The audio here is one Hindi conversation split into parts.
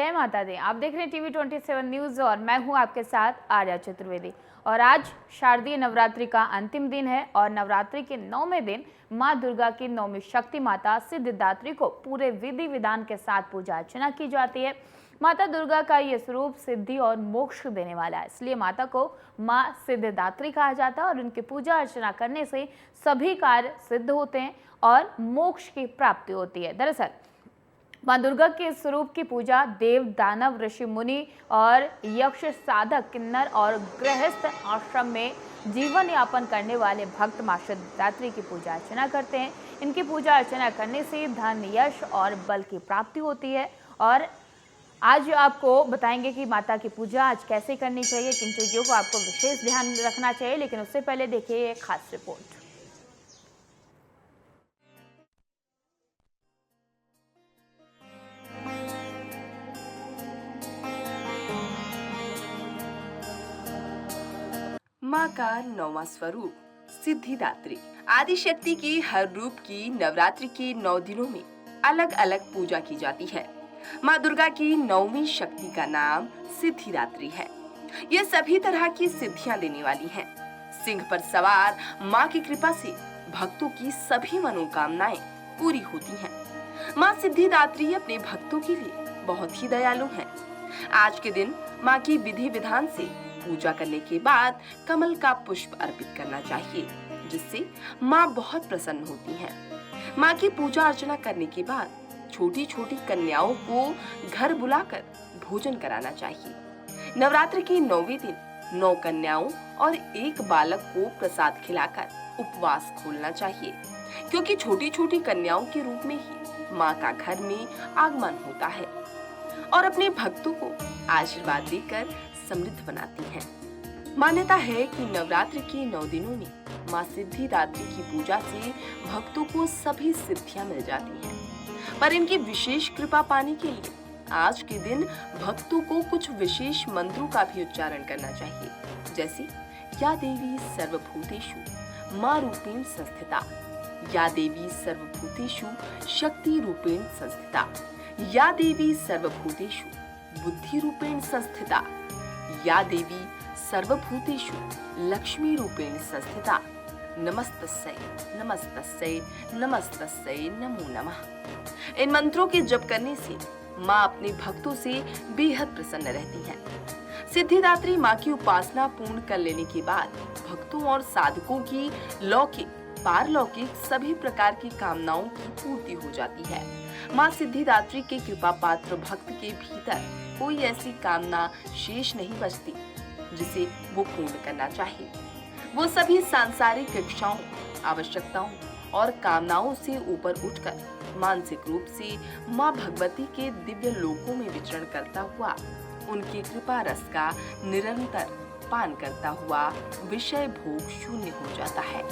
जय माता दी। आप देख रहे हैं TV27 न्यूज़ और मैं हूं आपके साथ आर्या चतुर्वेदी। और आज शारदीय नवरात्रि का अंतिम दिन है और नवरात्रि के 9वें दिन मां दुर्गा की 9वीं शक्ति माता सिद्धिदात्री को पूरे विधि विधान के साथ पूजा अर्चना की जाती है। माता दुर्गा का ये स्वरूप सिद्धि और मोक्ष देने वाला है, इसलिए माता को मां सिद्धिदात्री कहा जाता है और उनकी पूजा अर्चना करने से सभी कार्य सिद्ध होते हैं और मोक्ष की प्राप्ति होती है। दरअसल मां दुर्गा के स्वरूप की पूजा देव, दानव, ऋषि मुनि और यक्ष, साधक, किन्नर और गृहस्थ आश्रम में जीवन यापन करने वाले भक्त मां सिद्धिदात्री की पूजा अर्चना करते हैं। इनकी पूजा अर्चना करने से धन, यश और बल की प्राप्ति होती है। और आज आपको बताएंगे कि माता की पूजा आज कैसे करनी चाहिए, किन चीज़ों को आपको विशेष ध्यान रखना चाहिए। लेकिन उससे पहले देखिए ये खास रिपोर्ट। माँ का 9वां स्वरूप सिद्धिदात्री। आदिशक्ति के हर रूप की नवरात्रि के 9 दिनों में अलग अलग पूजा की जाती है। माँ दुर्गा की 9वीं शक्ति का नाम सिद्धिदात्री है। ये सभी तरह की सिद्धियां देने वाली है। सिंह पर सवार माँ की कृपा से भक्तों की सभी मनोकामनाएं पूरी होती हैं। माँ सिद्धिदात्री अपने भक्तों के लिए बहुत ही दयालु है। आज के दिन माँ की विधि विधान से पूजा करने के बाद कमल का पुष्प अर्पित करना चाहिए, जिससे माँ बहुत प्रसन्न होती हैं। माँ की पूजा अर्चना करने के बाद छोटी छोटी कन्याओं को घर बुलाकर भोजन कराना चाहिए। नवरात्र के 9वें दिन 9 कन्याओं और 1 बालक को प्रसाद खिलाकर उपवास खोलना चाहिए, क्योंकि छोटी छोटी कन्याओं के रूप में ही माँ का घर में आगमन होता है और अपने भक्तों को आशीर्वाद देकर समृद्ध बनाती हैं। मान्यता है कि नवरात्रि के 9 दिनों में माँ सिद्धिदात्री की पूजा से भक्तों को सभी सिद्धियां मिल जाती हैं। पर इनकी विशेष कृपा पाने के लिए आज के दिन भक्तों को कुछ विशेष मंत्रों का भी उच्चारण करना चाहिए, जैसे या देवी सर्वभूतेषु माँ रूपेण संस्थिता, या देवी सर्वभूतेषु शक्ति रूपेण संस्थिता, या देवी सर्वभूतेषु बुद्धि रूपेण संस्थिता, या देवी सर्वभूतेषु लक्ष्मी रूपेण संस्थिता, नमस्तस्यै नमस्तस्यै नमस्तस्यै नमो नमः। इन मंत्रों के जप करने से माँ अपने भक्तों से बेहद प्रसन्न रहती हैं। सिद्धिदात्री माँ की उपासना पूर्ण कर लेने के बाद भक्तों और साधकों की लौकिक, पारलौकिक सभी प्रकार की कामनाओं की पूर्ति हो जाती है। माँ सिद्धिदात्री के कृपा पात्र भक्त के भीतर कोई ऐसी कामना शेष नहीं बचती जिसे वो पूर्ण करना चाहिए। वो सभी सांसारिक इच्छाओं, आवश्यकताओं और कामनाओं से ऊपर उठकर मानसिक रूप से माँ भगवती के दिव्य लोकों में विचरण करता हुआ उनकी कृपा रस का निरंतर पान करता हुआ विषय भोग शून्य हो जाता है।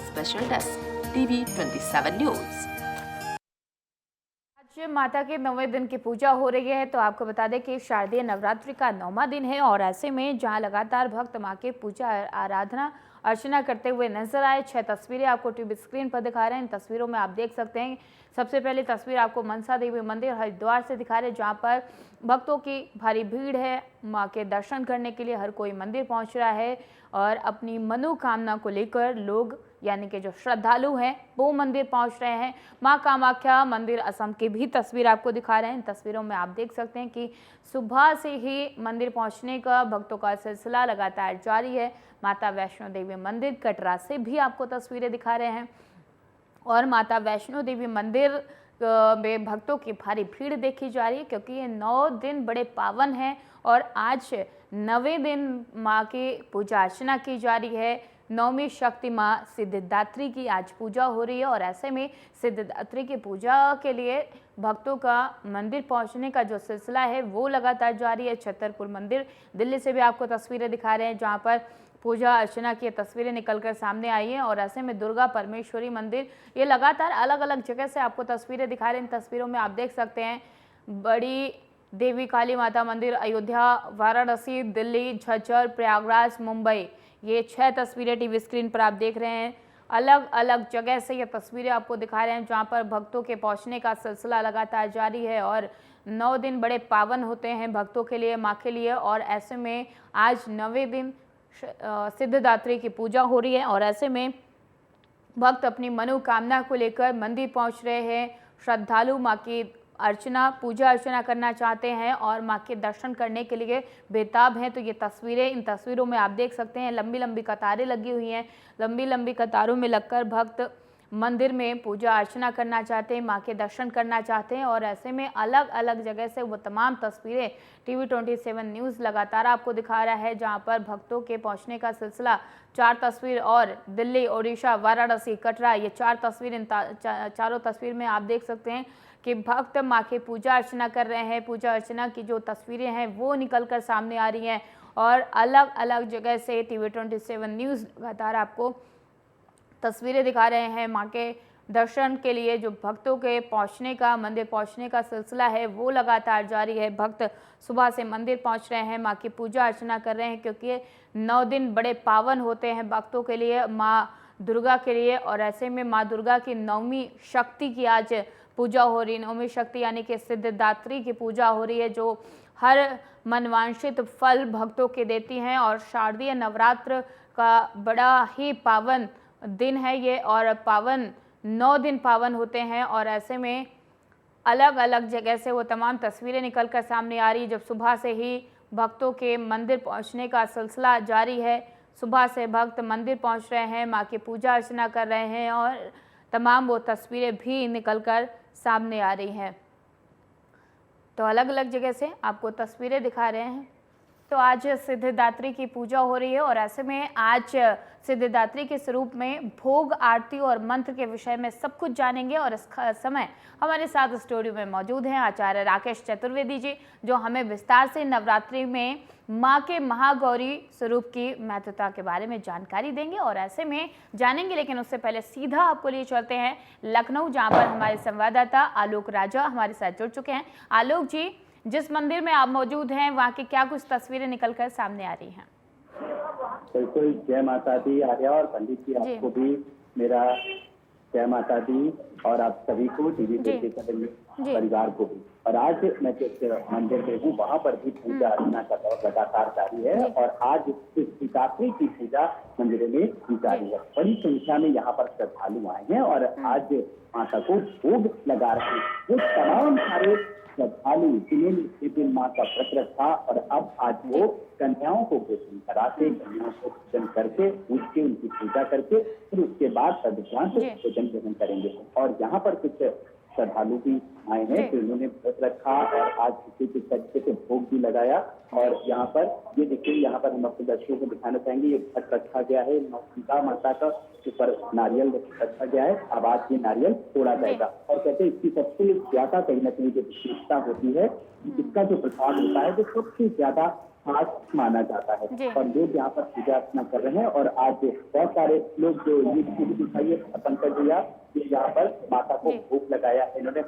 Special desk TV27 news. आज माता के 9वें दिन की पूजा हो रही है, तो आपको बता दें कि शारदीय नवरात्रि का 9वां दिन है और ऐसे में जहां लगातार भक्त मां की पूजा आराधना अर्चना करते हुए नजर आए। 6 तस्वीरें आपको टीवी स्क्रीन पर दिखा रहे हैं। इन तस्वीरों में आप देख सकते हैं, सबसे पहली तस्वीर आपको मनसा देवी मंदिर हरिद्वार से दिखा रहे हैं, जहां पर भक्तों की भारी भीड़ है। मां के दर्शन करने के लिए हर कोई मंदिर पहुंच रहा है और अपनी मनोकामना को लेकर लोग, यानी कि जो श्रद्धालु हैं, वो मंदिर पहुंच रहे हैं। मां कामाख्या मंदिर असम की भी तस्वीर आपको दिखा रहे हैं। इन तस्वीरों में आप देख सकते हैं कि सुबह से ही मंदिर पहुंचने का भक्तों का सिलसिला लगातार जारी है। माता वैष्णो देवी मंदिर कटरा से भी आपको तस्वीरें दिखा रहे हैं और माता वैष्णो देवी मंदिर में भक्तों की भारी भीड़ देखी जा रही है, क्योंकि ये 9 दिन बड़े पावन हैं और आज 9वें दिन माँ की पूजा अर्चना की जा रही है। 9वीं शक्ति माँ सिद्धिदात्री की आज पूजा हो रही है और ऐसे में सिद्धिदात्री की पूजा के लिए भक्तों का मंदिर पहुंचने का जो सिलसिला है वो लगातार जारी है। छतरपुर मंदिर दिल्ली से भी आपको तस्वीरें दिखा रहे हैं, जहां पर पूजा अर्चना की तस्वीरें निकलकर सामने आई हैं और ऐसे में दुर्गा परमेश्वरी मंदिर, ये लगातार अलग अलग जगह से आपको तस्वीरें दिखा रहे हैं। इन तस्वीरों में आप देख सकते हैं बड़ी देवी काली माता मंदिर अयोध्या, वाराणसी, दिल्ली, झज्जर, प्रयागराज, मुंबई, ये 6 तस्वीरें टीवी स्क्रीन पर आप देख रहे हैं अलग अलग जगह से ये तस्वीरें आपको दिखा रहे हैं जहां पर भक्तों के पहुंचने का सिलसिला लगातार जारी है और 9 दिन बड़े पावन होते हैं भक्तों के लिए, मां के लिए। और ऐसे में आज 9वें दिन सिद्धिदात्री की पूजा हो रही है और ऐसे में भक्त अपनी मनोकामना को लेकर मंदिर पहुंच रहे हैं। श्रद्धालु मां की अर्चना, पूजा अर्चना करना चाहते हैं और मां के दर्शन करने के लिए बेताब हैं। तो ये तस्वीरें, इन तस्वीरों में आप देख सकते हैं लंबी लंबी कतारें लगी हुई हैं। लंबी लंबी कतारों में लगकर भक्त मंदिर में पूजा अर्चना करना चाहते हैं, मां के दर्शन करना चाहते हैं। और ऐसे में अलग अलग जगह से वो तमाम तस्वीरें टीवी 27 न्यूज़ लगातार आपको दिखा रहा है, जहां पर भक्तों के पहुंचने का सिलसिला। 4 तस्वीर और दिल्ली, ओडिशा, वाराणसी, कटरा, ये 4 तस्वीर, इन चारों तस्वीर में आप देख सकते हैं कि भक्त मां की पूजा अर्चना कर रहे हैं। पूजा अर्चना की जो तस्वीरें हैं वो निकल कर सामने आ रही हैं और अलग अलग जगह से टीवी 27 न्यूज़ लगातार आपको तस्वीरें दिखा रहे हैं। मां के दर्शन के लिए जो भक्तों के पहुंचने का, मंदिर पहुंचने का सिलसिला है वो लगातार जारी है। भक्त सुबह से मंदिर पहुंच रहे हैं, मां की पूजा अर्चना कर रहे हैं, क्योंकि 9 दिन बड़े पावन होते हैं भक्तों के लिए, मां दुर्गा के लिए। और ऐसे में मां दुर्गा की 9वीं शक्ति की आज पूजा हो रही है। 9वीं शक्ति यानी कि सिद्धिदात्री की पूजा हो रही है, जो हर मनवांछित फल भक्तों के देती हैं। और शारदीय नवरात्र का बड़ा ही पावन दिन है ये और पावन 9 दिन पावन होते हैं। और ऐसे में अलग अलग जगह से वो तमाम तस्वीरें निकल कर सामने आ रही, जब सुबह से ही भक्तों के मंदिर पहुंचने का सिलसिला जारी है। सुबह से भक्त मंदिर पहुंच रहे हैं, मां की पूजा अर्चना कर रहे हैं और तमाम वो तस्वीरें भी निकल कर सामने आ रही हैं। तो अलग अलग जगह से आपको तस्वीरें दिखा रहे हैं। तो आज सिद्धिदात्री की पूजा हो रही है और ऐसे में आज सिद्धिदात्री के स्वरूप में भोग, आरती और मंत्र के विषय में सब कुछ जानेंगे। और इस समय हमारे साथ स्टूडियो में मौजूद हैं आचार्य राकेश चतुर्वेदी जी, जो हमें विस्तार से नवरात्रि में मां के महागौरी स्वरूप की महत्वता के बारे में जानकारी देंगे और ऐसे में जानेंगे। लेकिन उससे पहले सीधा आपको लिए चलते हैं लखनऊ, जहां पर हमारे संवाददाता आलोक राजा हमारे साथ जुड़ चुके हैं। आलोक जी, जिस मंदिर में आप मौजूद हैं वहाँ की क्या कुछ तस्वीरें निकलकर सामने आ रही हैं? बिल्कुल, जय माता दी आर्या और पंडित जी, आपको भी मेरा जय माता दी और आप सभी को टीवी परिवार को भी। और आज मैं जिस मंदिर में हूँ वहाँ पर भी पूजा अर्चना का दौर लगातार जारी है और आज सिद्धिदात्री की पूजा मंदिर में की जा रही है। बड़ी संख्या में यहाँ पर श्रद्धालु आए हैं और आज माता को भोग लगा रहे हैं। वो तमाम सारे श्रद्धालु जिन्हें माँ का व्रत रखा और अब आज वो कन्याओं को भोजन कराते, कन्याओं को भोजन करके पूज के उनकी पूजा करके फिर उसके बाद भगवान से भोजन ग्रहण करेंगे। और यहाँ पर कुछ श्रद्धालु भी आए हैं, तो उन्होंने व्रत रखा और आज किसी तरीके से भोग भी लगाया। और यहाँ पर ये देखिए, यहाँ पर हम अपने दर्शकों को दिखाना चाहेंगे, ये घट रखा गया है सीता माता का, ऊपर नारियल रखा गया है। अब आज ये नारियल तोड़ा जाएगा और कहते हैं इसकी सबसे ज्यादा कहीं ना कहीं जो विशेषता होती है, इसका जो प्रसाद होता है वो सबसे ज्यादा खास माना जाता है। और लोग यहाँ पर पूजा अर्चना कर रहे हैं और आज बहुत सारे लोग जो ये दिखाइए पंकज भैया, यहाँ पर माता को भोग लगाया है इन्होंने,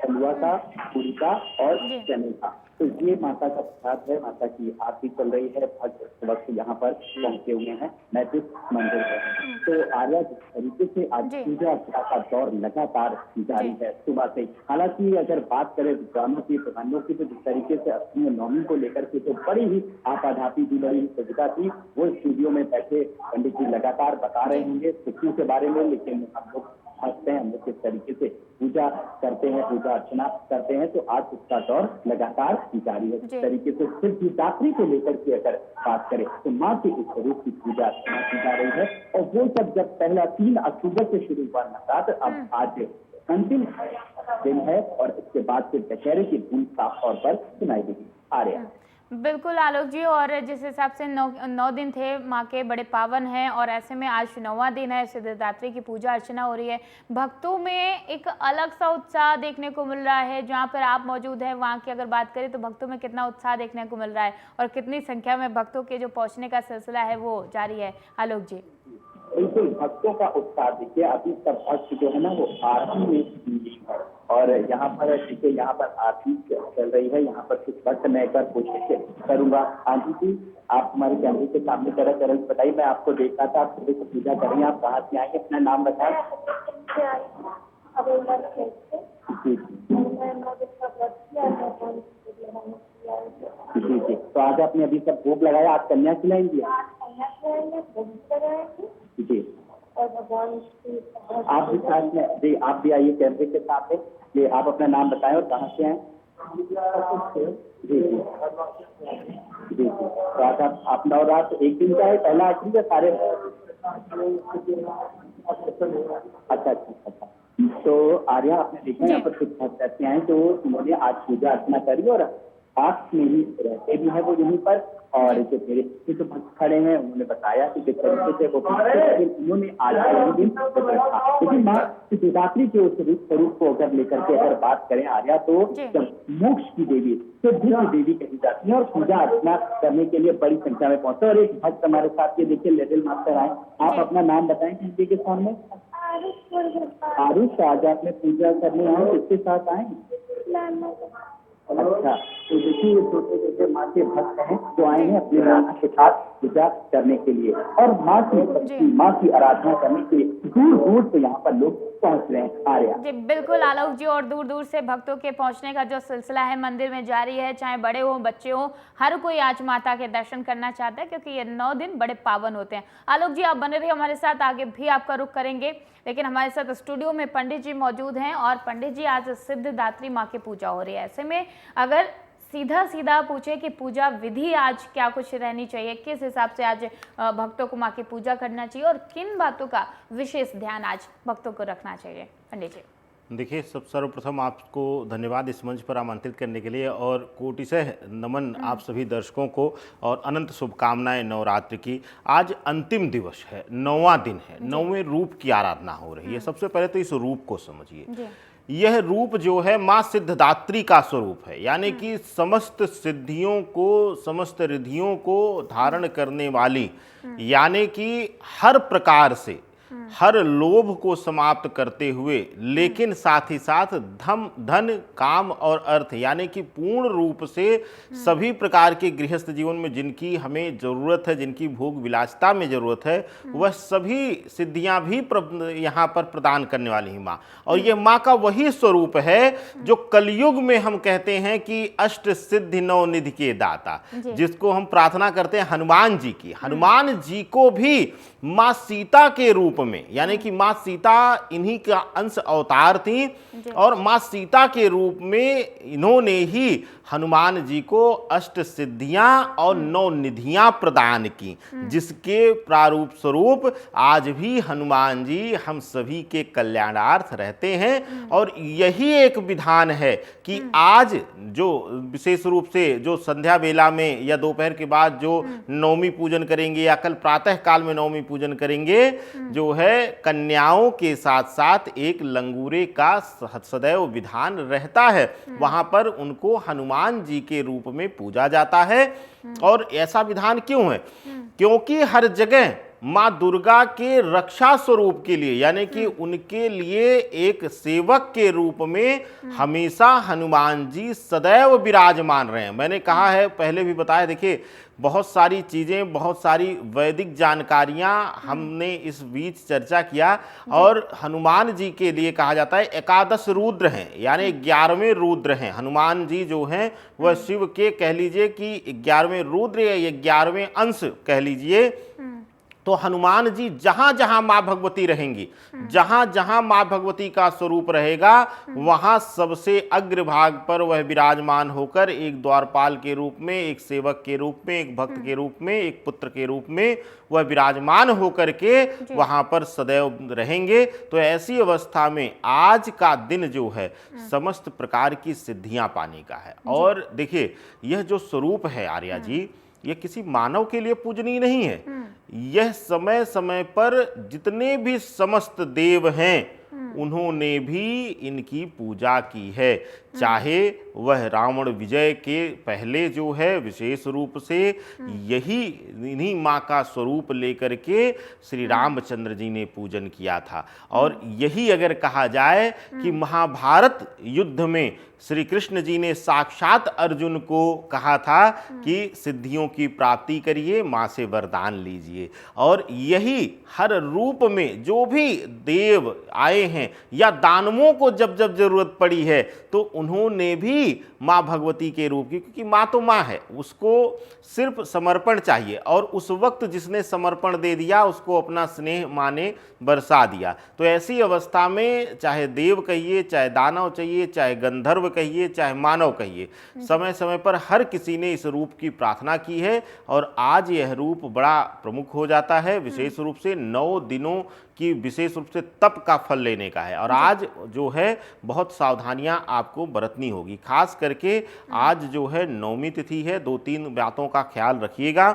हलवा का, पूरी का और चने का। तो ये माता का प्रसाद है, माता की आरती चल रही है, भक्त वक्त यहाँ पर पहुंचे हुए हैं। मैं जिस मंदिर में तो आर्या जिस तरीके से आज पूजा अर्चना का दौर लगातार जारी है सुबह से। हालांकि अगर बात करें विद्वानों की, प्रधानों की, तो जिस तरीके से 8वीं और 9वीं को लेकर के तो बड़ी ही आपाधापी थी, बड़ी ही सज्जता थी, वो स्टूडियो में बैठे पंडित जी लगातार बता रहे होंगे तिथियों के बारे में। लेकिन हम लोग हंसते हैं, हम लोग किस तरीके से पूजा करते हैं, पूजा अर्चना करते हैं, तो आज उसका दौर लगातार जारी है। इस तरीके से सिद्धिदात्री को लेकर के अगर बात करें तो माँ के इस स्वरूप की पूजा अर्चना की जा रही है। और वो सब जब पहला 3 अक्टूबर से शुरू हुआ नवरात्र, अब आज अंतिम दिन है और इसके बाद फिर दशहरे की धूम साफ तौर पर सुनाई देगी। आ रहे हैं बिल्कुल आलोक जी, और जिस हिसाब से 9 दिन थे माँ के बड़े पावन हैं और ऐसे में आज 9वां दिन है, सिद्धिदात्री की पूजा अर्चना हो रही है। भक्तों में एक अलग सा उत्साह देखने को मिल रहा है। जहाँ पर आप मौजूद हैं वहाँ की अगर बात करें तो भक्तों में कितना उत्साह देखने को मिल रहा है और कितनी संख्या में भक्तों के जो पहुँचने का सिलसिला है वो जारी है? आलोक जी बिल्कुल, भक्तों का उत्साह देखिए, अभी सब भक्त जो है ना वो आरती में है और यहाँ पर देखिए, यहाँ पर आरती चल रही है, यहाँ पर कुछ वक्त मैं एक बार कोशिश करूंगा। आंटी जी, आप हमारे कैमरे के सामने तरह तरह से बताइए, मैं आपको देख रहा था, आप सुबह से पूजा कर रही हैं, आप कहाँ से आएंगे, अपना नाम बताएं। जी जी, तो आज आपने अभी सब भोग लगाया, आज कन्या खिलाएंगी जी। आप भी साथ में जी, आप भी आइए कैमरे के साथ। जी, आप अपना नाम बताएं और कहाँ से आए। जी जी जी जी, तो आज आप नवरात्र एक दिन का है, पहला आखिरी या सारे। अच्छा अच्छा अच्छा। तो आर्या, आपने देखा यहाँ पर कुछ भक्त ऐसे हैं जो उन्होंने आज पूजा अर्चना करी और पास में ही रहते भी है वो यहीं पर। और जो मेरे पीछे जो भक्त खड़े हैं उन्होंने बताया कि किस तरीके से वो उन्होंने आज का दिन रखा। लेकिन माँ सिद्धिदात्री के उस स्वरूप को अगर लेकर के अगर बात करें आर्या, तो मोक्ष की देवी, सिद्धि की देवी कही जाती है और पूजा अर्चना करने के लिए बड़ी संख्या में पहुंचे। और एक भक्त हमारे साथ, ये देखिए लिटिल मास्टर आए, आप अपना नाम बताएं किसी के सामने। आरुष, आज आपने पूजा करने आए, किसके साथ आए। अच्छा, तो देखिए ये छोटे छोटे माँ के भक्त हैं जो आए हैं अपने नाना के साथ पूजा करने के लिए और माँ की भक्ति, माँ की आराधना करने के लिए दूर दूर से यहाँ पर लोग पहुँच रहे हैं। आर्या जी बिल्कुल आलोक जी, और दूर दूर से भक्तों के पहुँचने का जो सिलसिला है मंदिर में जारी है, चाहे बड़े हो बच्चे हो, हर कोई आज माता के दर्शन करना चाहता है क्योंकि ये 9 दिन बड़े पावन होते हैं। आलोक जी, आप बने रहिए हमारे साथ, आगे भी आपका रुख करेंगे, लेकिन हमारे साथ स्टूडियो में पंडित जी मौजूद हैं और पंडित जी आज सिद्धिदात्री माँ की पूजा हो रही है। ऐसे में अगर सीधा सीधा पूछे कि पूजा विधि आज क्या कुछ रहनी चाहिए, किस हिसाब से आज भक्तों को माँ की पूजा करना चाहिए और किन बातों का विशेष ध्यान आज भक्तों को रखना चाहिए, पंडित जी। देखिए, सर्वप्रथम आपको धन्यवाद इस मंच पर आमंत्रित करने के लिए और कोटिशः नमन आप सभी दर्शकों को और अनंत शुभकामनाएं नवरात्रि की। आज अंतिम दिवस है, 9वां दिन है, 9वें रूप की आराधना हो रही है। सबसे पहले तो इस रूप को समझिए। यह रूप जो है माँ सिद्धिदात्री का स्वरूप है, यानी कि समस्त सिद्धियों को, समस्त रिद्धियों को धारण करने वाली, यानी कि हर प्रकार से हर लोभ को समाप्त करते हुए, लेकिन साथ ही साथ धन, काम और अर्थ, यानी कि पूर्ण रूप से सभी प्रकार के गृहस्थ जीवन में जिनकी हमें जरूरत है, जिनकी भोग विलासिता में जरूरत है, वह सभी सिद्धियां भी यहाँ पर प्रदान करने वाली ही माँ। और यह माँ का वही स्वरूप है जो कलयुग में हम कहते हैं कि अष्ट सिद्धि 9 निधि के दाता, जिसको हम प्रार्थना करते हैं हनुमान जी की। हनुमान जी को भी माँ सीता के रूप में, यानी कि माँ सीता इन्हीं का अंश अवतार थी और माँ सीता के रूप में इन्होंने ही हनुमान जी को अष्ट सिद्धियां और 9 निधियां प्रदान की, जिसके प्रारूप स्वरूप आज भी हनुमान जी हम सभी के कल्याणार्थ रहते हैं। और यही एक विधान है कि आज जो विशेष रूप से जो संध्या बेला में या दोपहर के बाद जो नवमी पूजन करेंगे या कल प्रातः काल में नवमी पूजन करेंगे, जो है कन्याओं के साथ साथ एक लंगूरे का सदैव विधान रहता है। वहां पर उनको हनुमान जी के रूप में पूजा जाता है। और ऐसा विधान क्यों है? क्योंकि हर जगह माँ दुर्गा के रक्षा स्वरूप के लिए, यानी कि उनके लिए एक सेवक के रूप में हमेशा हनुमान जी सदैव विराजमान रहे हैं। मैंने कहा है, पहले भी बताया, देखिए बहुत सारी चीज़ें, बहुत सारी वैदिक जानकारियां हमने इस बीच चर्चा किया। और हनुमान जी के लिए कहा जाता है 11 रुद्र हैं, यानी 11वें रुद्र हैं। हनुमान जी जो हैं वह शिव के कह लीजिए कि 11वें रुद्र या 11वें अंश कह लीजिए। तो हनुमान जी जहां जहां माँ भगवती रहेंगी, जहां जहां माँ भगवती का स्वरूप रहेगा, वहां सबसे अग्रभाग पर वह विराजमान होकर एक द्वारपाल के रूप में, एक सेवक के रूप में, एक भक्त के रूप में, एक पुत्र के रूप में वह विराजमान होकर के वहां पर सदैव रहेंगे। तो ऐसी अवस्था में आज का दिन जो है समस्त प्रकार की सिद्धियां पाने का है। और देखिए, यह जो स्वरूप है आर्या जी, यह किसी मानव के लिए पूजनीय नहीं है। यह समय समय पर जितने भी समस्त देव हैं उन्होंने भी इनकी पूजा की है। चाहे वह रावण विजय के पहले जो है विशेष रूप से यही इन्हीं माँ का स्वरूप लेकर के श्री रामचंद्र जी ने पूजन किया था। और यही अगर कहा जाए कि महाभारत युद्ध में श्री कृष्ण जी ने साक्षात अर्जुन को कहा था कि सिद्धियों की प्राप्ति करिए, माँ से वरदान लीजिए। और यही हर रूप में जो भी देव आए हैं या दानवों को जब जब जरूरत पड़ी है तो उन्होंने भी माँ भगवती के रूप की, क्योंकि माँ तो माँ है, उसको सिर्फ समर्पण चाहिए। और उस वक्त जिसने समर्पण दे दिया उसको अपना स्नेह माँ ने बरसा दिया। तो ऐसी अवस्था में चाहे देव कहिए, चाहे दानव चाहिए, चाहे गंधर्व कहिए, चाहे मानव कहिए, समय समय पर हर किसी ने इस रूप की प्रार्थना की है। और आज यह रूप बड़ा प्रमुख हो जाता है, विशेष रूप से 9 दिनों की विशेष रूप से तप का फल लेने का है। और आज जो है बहुत सावधानियां आपको बरतनी होगी, खास करके आज जो है नवमी तिथि है। 2-3 बातों का ख्याल रखिएगा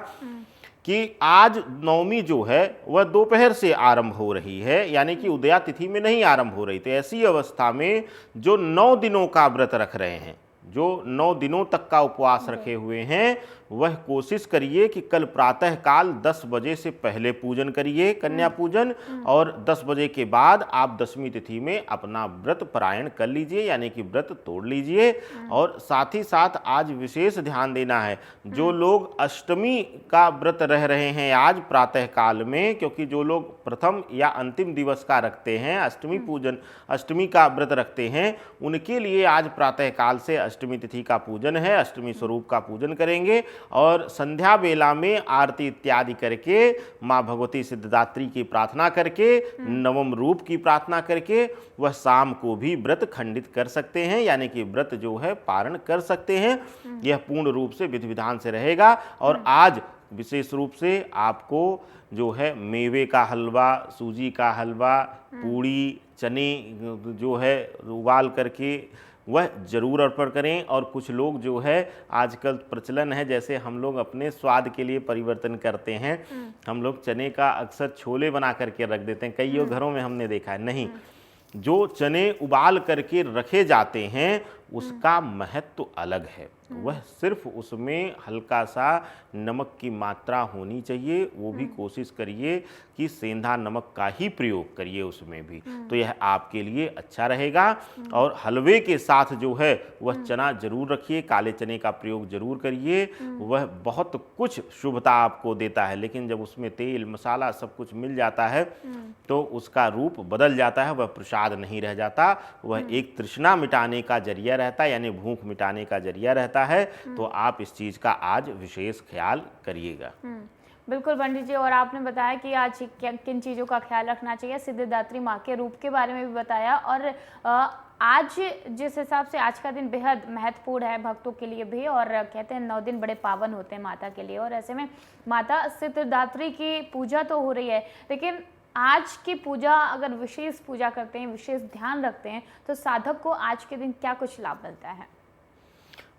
कि आज नवमी जो है वह दोपहर से आरंभ हो रही है, यानी कि उदया तिथि में नहीं आरंभ हो रही। तो ऐसी अवस्था में जो 9 दिनों का व्रत रख रहे हैं, जो 9 दिनों तक का उपवास रखे हुए हैं, वह कोशिश करिए कि कल प्रातः काल 10 बजे से पहले पूजन करिए, कन्या पूजन, और 10 बजे के बाद आप दशमी तिथि में अपना व्रत पारायण कर लीजिए, यानी कि व्रत तोड़ लीजिए। और साथ ही साथ आज विशेष ध्यान देना है, जो लोग अष्टमी का व्रत रह रहे हैं आज प्रातः काल में, क्योंकि जो लोग प्रथम या अंतिम दिवस का रखते हैं, अष्टमी पूजन, अष्टमी का व्रत रखते हैं, उनके लिए आज प्रातः काल से अष्टमी तिथि का पूजन है, अष्टमी स्वरूप का पूजन करेंगे। और संध्या बेला में आरती इत्यादि करके माँ भगवती सिद्धिदात्री की प्रार्थना करके, नवम रूप की प्रार्थना करके वह शाम को भी व्रत खंडित कर सकते हैं, यानी कि व्रत जो है पारण कर सकते हैं। यह पूर्ण रूप से विधि विधान से रहेगा। और आज विशेष रूप से आपको जो है मेवे का हलवा, सूजी का हलवा, पूड़ी, चने जो है उबाल करके वह जरूर अर्पण करें। और कुछ लोग जो है आजकल प्रचलन है, जैसे हम लोग अपने स्वाद के लिए परिवर्तन करते हैं, हम लोग चने का अक्सर छोले बना करके रख देते हैं, कई घरों में हमने देखा है। नहीं, जो चने उबाल करके रखे जाते हैं उसका महत्व अलग है, वह सिर्फ उसमें हल्का सा नमक की मात्रा होनी चाहिए, वो भी कोशिश करिए कि सेंधा नमक का ही प्रयोग करिए उसमें भी, तो यह आपके लिए अच्छा रहेगा। और हलवे के साथ जो है वह चना जरूर रखिए, काले चने का प्रयोग जरूर करिए, वह बहुत कुछ शुभता आपको देता है। लेकिन जब उसमें तेल मसाला सब कुछ मिल जाता है तो उसका रूप बदल जाता है, वह प्रसाद नहीं रह जाता, वह एक तृष्णा मिटाने का जरिया रहता है, यानी भूख मिटाने का जरिया रहता है। तो आप इस चीज का आज विशेष ख्याल करिएगा। बिल्कुल पंडित जी, और आपने बताया कि आज किन चीज़ों का ख्याल रखना चाहिए, सिद्धिदात्री माँ के रूप के बारे में भी बताया। और आज जिस हिसाब से आज का दिन बेहद महत्वपूर्ण है भक्तों के लिए भी, और कहते हैं 9 दिन बड़े पावन होते हैं माता के लिए, और ऐसे में माता सिद्धिदात्री की पूजा तो हो रही है, लेकिन आज की पूजा अगर विशेष पूजा करते हैं, विशेष ध्यान रखते हैं, तो साधक को आज के दिन क्या कुछ लाभ मिलता है?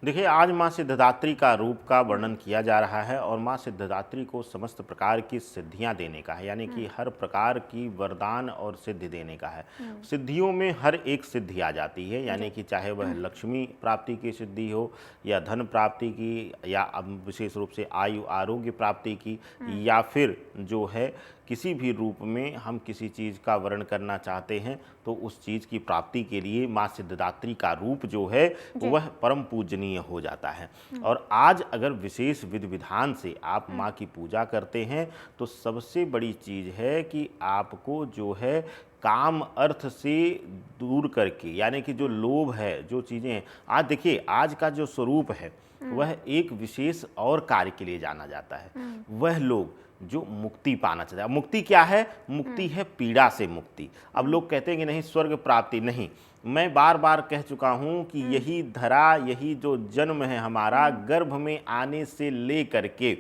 देखिए, आज माँ सिद्धिदात्री का रूप का वर्णन किया जा रहा है, और माँ सिद्धिदात्री को समस्त प्रकार की सिद्धियां देने का है, यानी कि हर प्रकार की वरदान और सिद्धि देने का है। सिद्धियों में हर एक सिद्धि आ जाती है, यानी कि चाहे वह लक्ष्मी प्राप्ति की सिद्धि हो, या धन प्राप्ति की, या विशेष रूप से आयु आरोग्य प्राप्ति की, या फिर जो है किसी भी रूप में हम किसी चीज़ का वर्ण करना चाहते हैं तो उस चीज़ की प्राप्ति के लिए माँ सिद्धिदात्री का रूप जो है वह परम पूजनीय हो जाता है। और आज अगर विशेष विधि विधान से आप माँ की पूजा करते हैं तो सबसे बड़ी चीज़ है कि आपको जो है काम अर्थ से दूर करके, यानी कि जो लोभ है, जो चीज़ें हैं, आज देखिए आज का जो स्वरूप है वह एक विशेष और कार्य के लिए जाना जाता है। वह लोग जो मुक्ति पाना चाहते हैं, मुक्ति क्या है? मुक्ति है पीड़ा से मुक्ति। अब लोग कहते हैं कि नहीं स्वर्ग प्राप्ति, नहीं, मैं बार बार कह चुका हूं कि यही धरा, यही जो जन्म है हमारा, गर्भ में आने से ले करके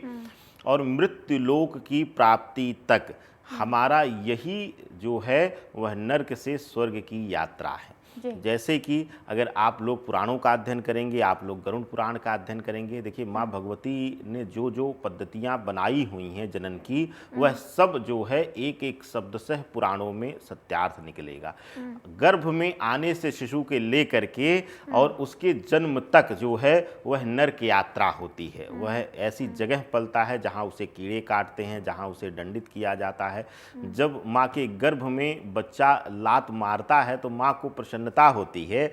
और मृत्यु लोक की प्राप्ति तक हमारा यही जो है वह नर्क से स्वर्ग की यात्रा है। जैसे कि अगर आप लोग पुराणों का अध्ययन करेंगे, आप लोग गरुड़ पुराण का अध्ययन करेंगे, देखिए माँ भगवती ने जो जो पद्धतियाँ बनाई हुई हैं जनन की, वह सब जो है एक एक शब्द से पुराणों में सत्यार्थ निकलेगा। गर्भ में आने से शिशु के लेकर के और उसके जन्म तक जो है वह नरक यात्रा होती है। वह ऐसी जगह पलता है जहाँ उसे कीड़े काटते हैं, जहाँ उसे दंडित किया जाता है। जब माँ के गर्भ में बच्चा लात मारता है तो माँ को प्रसन्नता होती है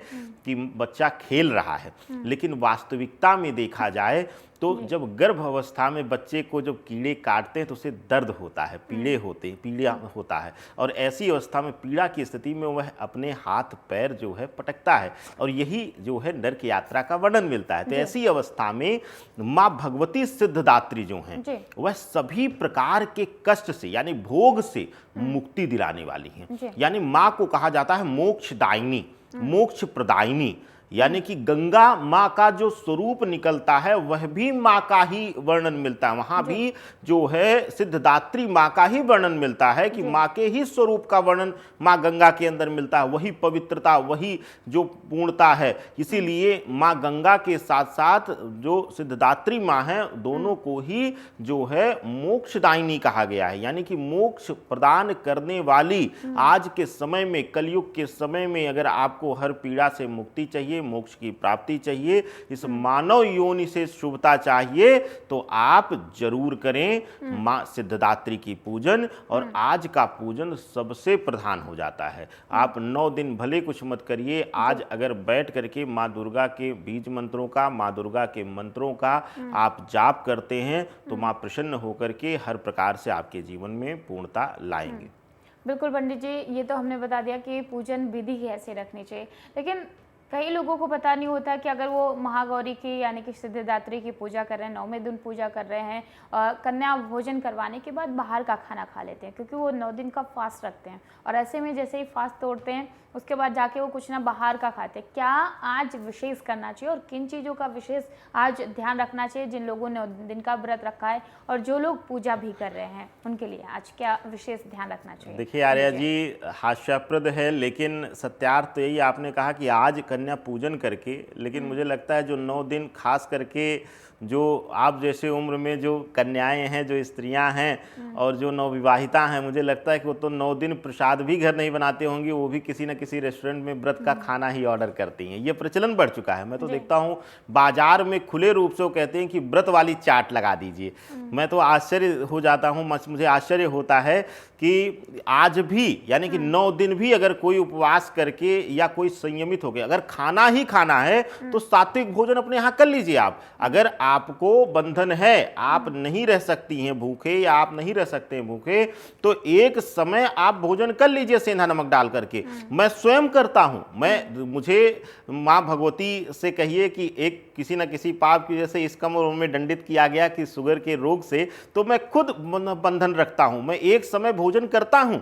कि बच्चा खेल रहा है, लेकिन वास्तविकता में देखा जाए तो जब गर्भ अवस्था में बच्चे को जब कीड़े काटते हैं तो उसे दर्द होता है, पीड़ा होता है, और ऐसी अवस्था में पीड़ा की स्थिति में वह अपने हाथ पैर जो है पटकता है, और यही जो है नरक यात्रा का वर्णन मिलता है। तो ऐसी अवस्था में माँ भगवती सिद्धिदात्री जो हैं वह सभी प्रकार के कष्ट से यानी भोग से मुक्ति दिलाने वाली हैं। यानी माँ को कहा जाता है मोक्षदायिनी, मोक्ष प्रदायिनी, यानी कि गंगा माँ का जो स्वरूप निकलता है वह भी माँ का ही वर्णन मिलता है। वहां भी जो है सिद्धिदात्री माँ का ही वर्णन मिलता है कि माँ के ही स्वरूप का वर्णन माँ गंगा के अंदर मिलता है, वही पवित्रता, वही जो पूर्णता है। इसीलिए माँ गंगा के साथ साथ जो सिद्धिदात्री माँ है, दोनों को ही जो है मोक्षदायिनी कहा गया है, यानी कि मोक्ष प्रदान करने वाली। आज के समय में, कलयुग के समय में अगर आपको हर पीड़ा से मुक्ति चाहिए, मोक्ष की प्राप्ति चाहिए, इस मानव योनि से शुभता चाहिए, तो आप जरूर करें मां सिद्धिदात्री की पूजन। और आज का पूजन सबसे प्रधान हो जाता है। आप 9 दिन भले कुछ मत करिए, आज अगर बैठ करके मां दुर्गा के बीज मंत्रों का, मां दुर्गा के मंत्रों का आप जाप करते हैं तो मां प्रसन्न होकर के हर प्रकार से आपके जीवन में पूर्णता लाएंगे। बिल्कुल पंडित जी, ये तो हमने बता दिया कि पूजन विधि कैसे रखनी चाहिए, लेकिन कई लोगों को पता नहीं होता कि अगर वो महागौरी की यानी कि सिद्धिदात्री की पूजा कर रहे हैं, 9वें दिन पूजा कर रहे हैं, कन्या भोजन करवाने के बाद बाहर का खाना खा लेते हैं, क्योंकि वो 9 दिन का फास्ट रखते हैं, और ऐसे में जैसे ही फास्ट तोड़ते हैं उसके बाद जाके वो कुछ ना बाहर का खाते हैं। क्या आज विशेष करना चाहिए और किन चीज़ों का विशेष आज ध्यान रखना चाहिए जिन लोगों ने 9 दिन का व्रत रखा है और जो लोग पूजा भी कर रहे हैं उनके लिए आज क्या विशेष ध्यान रखना चाहिए? देखिए आर्या जी, हास्यास्पद है लेकिन सत्यार्थ तो यही आपने कहा कि आज कन्या पूजन करके, लेकिन मुझे लगता है जो 9 दिन खास करके जो आप जैसे उम्र में जो कन्याएं हैं, जो स्त्रियां हैं और जो नवविवाहिता हैं, मुझे लगता है कि वो तो 9 दिन प्रसाद भी घर नहीं बनाते होंगी, वो भी किसी न किसी रेस्टोरेंट में व्रत का खाना ही ऑर्डर करती हैं। ये प्रचलन बढ़ चुका है। मैं तो देखता हूँ बाजार में खुले रूप से वो कहते हैं कि व्रत वाली चाट लगा दीजिए। मैं तो आश्चर्य हो जाता हूँ, मुझे आश्चर्य होता है कि आज भी यानी कि 9 दिन भी अगर कोई उपवास करके या कोई संयमित हो गया, अगर खाना ही खाना है तो सात्विक भोजन अपने यहाँ कर लीजिए। आप अगर आपको बंधन है, आप नहीं रह सकती हैं भूखे या आप नहीं रह सकते हैं भूखे, तो एक समय आप भोजन कर लीजिए सेंधा नमक डाल करके। मैं स्वयं करता हूं। मुझे माँ भगवती से कहिए कि एक किसी न किसी पाप की वजह से इस कम उम्र में दंडित किया गया कि शुगर के रोग से, तो मैं खुद बंधन रखता हूं। मैं एक समय भोजन करता हूं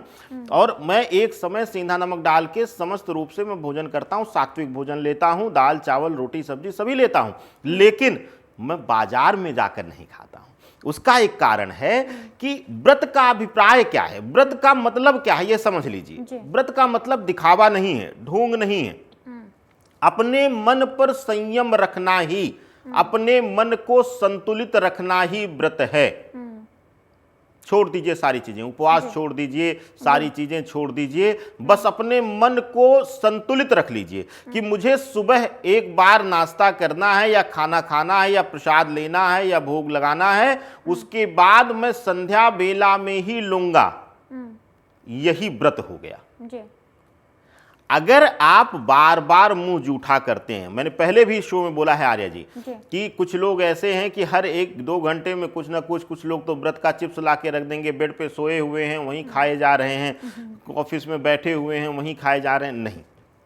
और मैं एक समय सेंधा नमक डाल के समस्त रूप से मैं भोजन करता हूं, सात्विक भोजन लेता हूं, दाल चावल रोटी सब्जी सभी लेता हूं, लेकिन मैं बाजार में जाकर नहीं खाता हूं। उसका एक कारण है कि व्रत का अभिप्राय क्या है, व्रत का मतलब क्या है, ये समझ लीजिए। व्रत का मतलब दिखावा नहीं है, ढोंग नहीं है। अपने मन पर संयम रखना ही, अपने मन को संतुलित रखना ही व्रत है। छोड़ दीजिए सारी चीजें, उपवास छोड़ दीजिए, सारी चीजें छोड़ दीजिए, बस अपने मन को संतुलित रख लीजिए कि मुझे सुबह एक बार नाश्ता करना है या खाना खाना है या प्रसाद लेना है या भोग लगाना है, उसके बाद मैं संध्या बेला में ही लूंगा। यही व्रत हो गया। अगर आप बार बार मुंह जूठा करते हैं, मैंने पहले भी शो में बोला है आर्या जी कि कुछ लोग ऐसे हैं कि हर 1-2 घंटे में कुछ ना कुछ लोग तो व्रत का चिप्स ला के रख देंगे, बेड पे सोए हुए हैं वहीं खाए जा रहे हैं, ऑफिस में बैठे हुए हैं वहीं खाए जा रहे हैं। नहीं,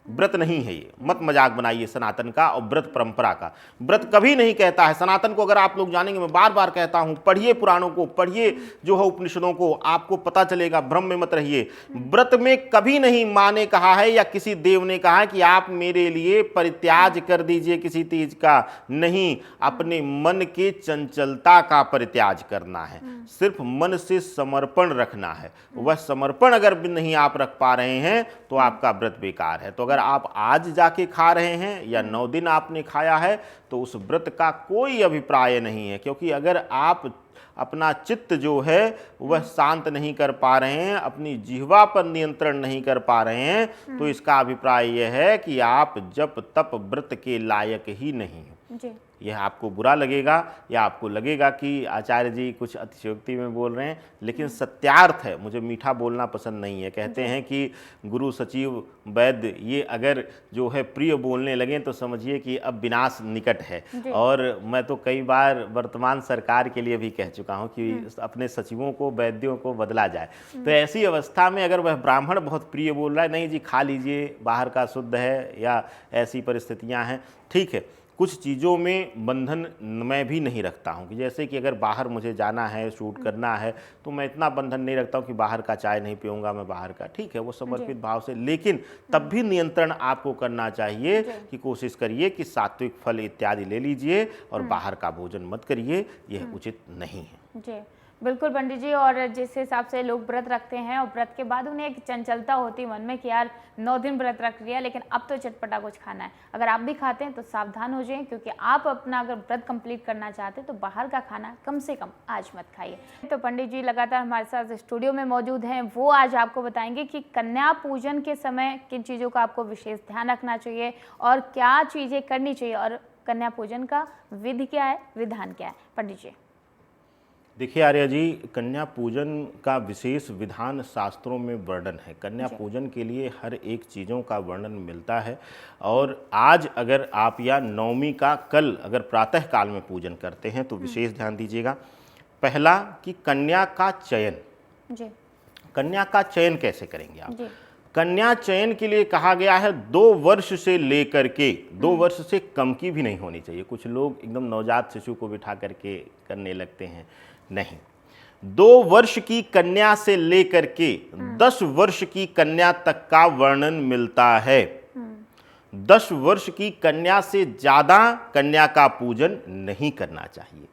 व्रत नहीं है ये, मत मजाक बनाइए सनातन का और व्रत परंपरा का। व्रत कभी नहीं कहता है सनातन को, अगर आप लोग जानेंगे, मैं बार बार कहता हूं, पढ़िए पुराणों को, पढ़िए जो है उपनिषदों को, आपको पता चलेगा, भ्रम में मत रहिए। व्रत में कभी नहीं माँ ने कहा है या किसी देव ने कहा है कि आप मेरे लिए परित्याग कर दीजिए किसी चीज का। नहीं, अपने मन के चंचलता का परित्याग करना है, सिर्फ मन से समर्पण रखना है। वह समर्पण अगर भी नहीं आप रख पा रहे हैं तो आपका व्रत बेकार है। तो अगर आप आज जाके खा रहे हैं या 9 दिन आपने खाया है तो उस व्रत का कोई अभिप्राय नहीं है, क्योंकि अगर आप अपना चित्त जो है वह शांत नहीं कर पा रहे हैं, अपनी जिह्वा पर नियंत्रण नहीं कर पा रहे हैं, तो इसका अभिप्राय यह है कि आप जप तप व्रत के लायक ही नहीं हैं। जी। यह आपको बुरा लगेगा या आपको लगेगा कि आचार्य जी कुछ अतिशयोक्ति में बोल रहे हैं, लेकिन सत्यार्थ है। मुझे मीठा बोलना पसंद नहीं है। कहते हैं कि गुरु सचिव वैद्य ये अगर जो है प्रिय बोलने लगे तो समझिए कि अब विनाश निकट है। और मैं तो कई बार वर्तमान सरकार के लिए भी कह चुका हूं कि अपने सचिवों को, वैद्यों को बदला जाए। तो ऐसी अवस्था में अगर वह ब्राह्मण बहुत प्रिय बोल रहा है, नहीं जी खा लीजिए, बाहर का शुद्ध है, या ऐसी परिस्थितियां हैं, ठीक है। कुछ चीज़ों में बंधन मैं भी नहीं रखता हूँ कि जैसे कि अगर बाहर मुझे जाना है, शूट करना है, तो मैं इतना बंधन नहीं रखता हूँ कि बाहर का चाय नहीं पीऊँगा मैं, बाहर का, ठीक है, वो समर्पित भाव से। लेकिन तब भी नियंत्रण आपको करना चाहिए कि कोशिश करिए कि सात्विक फल इत्यादि ले लीजिए और बाहर का भोजन मत करिए, यह उचित नहीं है। जी बिल्कुल पंडित जी। और जिस हिसाब से लोग व्रत रखते हैं और व्रत के बाद उन्हें एक चंचलता होती है मन में कि यार 9 दिन व्रत रख लिया लेकिन अब तो चटपटा कुछ खाना है। अगर आप भी खाते हैं तो सावधान हो जाएं, क्योंकि आप अपना अगर व्रत कंप्लीट करना चाहते हैं तो बाहर का खाना कम से कम आज मत खाइए। तो पंडित जी लगातार हमारे साथ स्टूडियो में मौजूद हैं, वो आज आपको बताएंगे कि कन्या पूजन के समय किन चीज़ों का आपको विशेष ध्यान रखना चाहिए और क्या चीज़ें करनी चाहिए, और कन्या पूजन का विधि क्या है, विधान क्या है। पंडित जी देखिए आर्य जी, कन्या पूजन का विशेष विधान शास्त्रों में वर्णन है। कन्या पूजन के लिए हर एक चीज़ों का वर्णन मिलता है। और आज अगर आप या नवमी का कल अगर प्रातः काल में पूजन करते हैं तो विशेष ध्यान दीजिएगा। पहला कि कन्या का चयन। जी। कन्या का चयन कैसे करेंगे आप? जी। कन्या चयन के लिए कहा गया है 2 वर्ष से लेकर के 2 वर्ष से कम की भी नहीं होनी चाहिए। कुछ लोग एकदम नवजात शिशु को बिठा करके करने लगते हैं, नहीं। 2 वर्ष की कन्या से लेकर के 10 वर्ष की कन्या तक का वर्णन मिलता है। 10 वर्ष की कन्या से ज्यादा कन्या का पूजन नहीं करना चाहिए।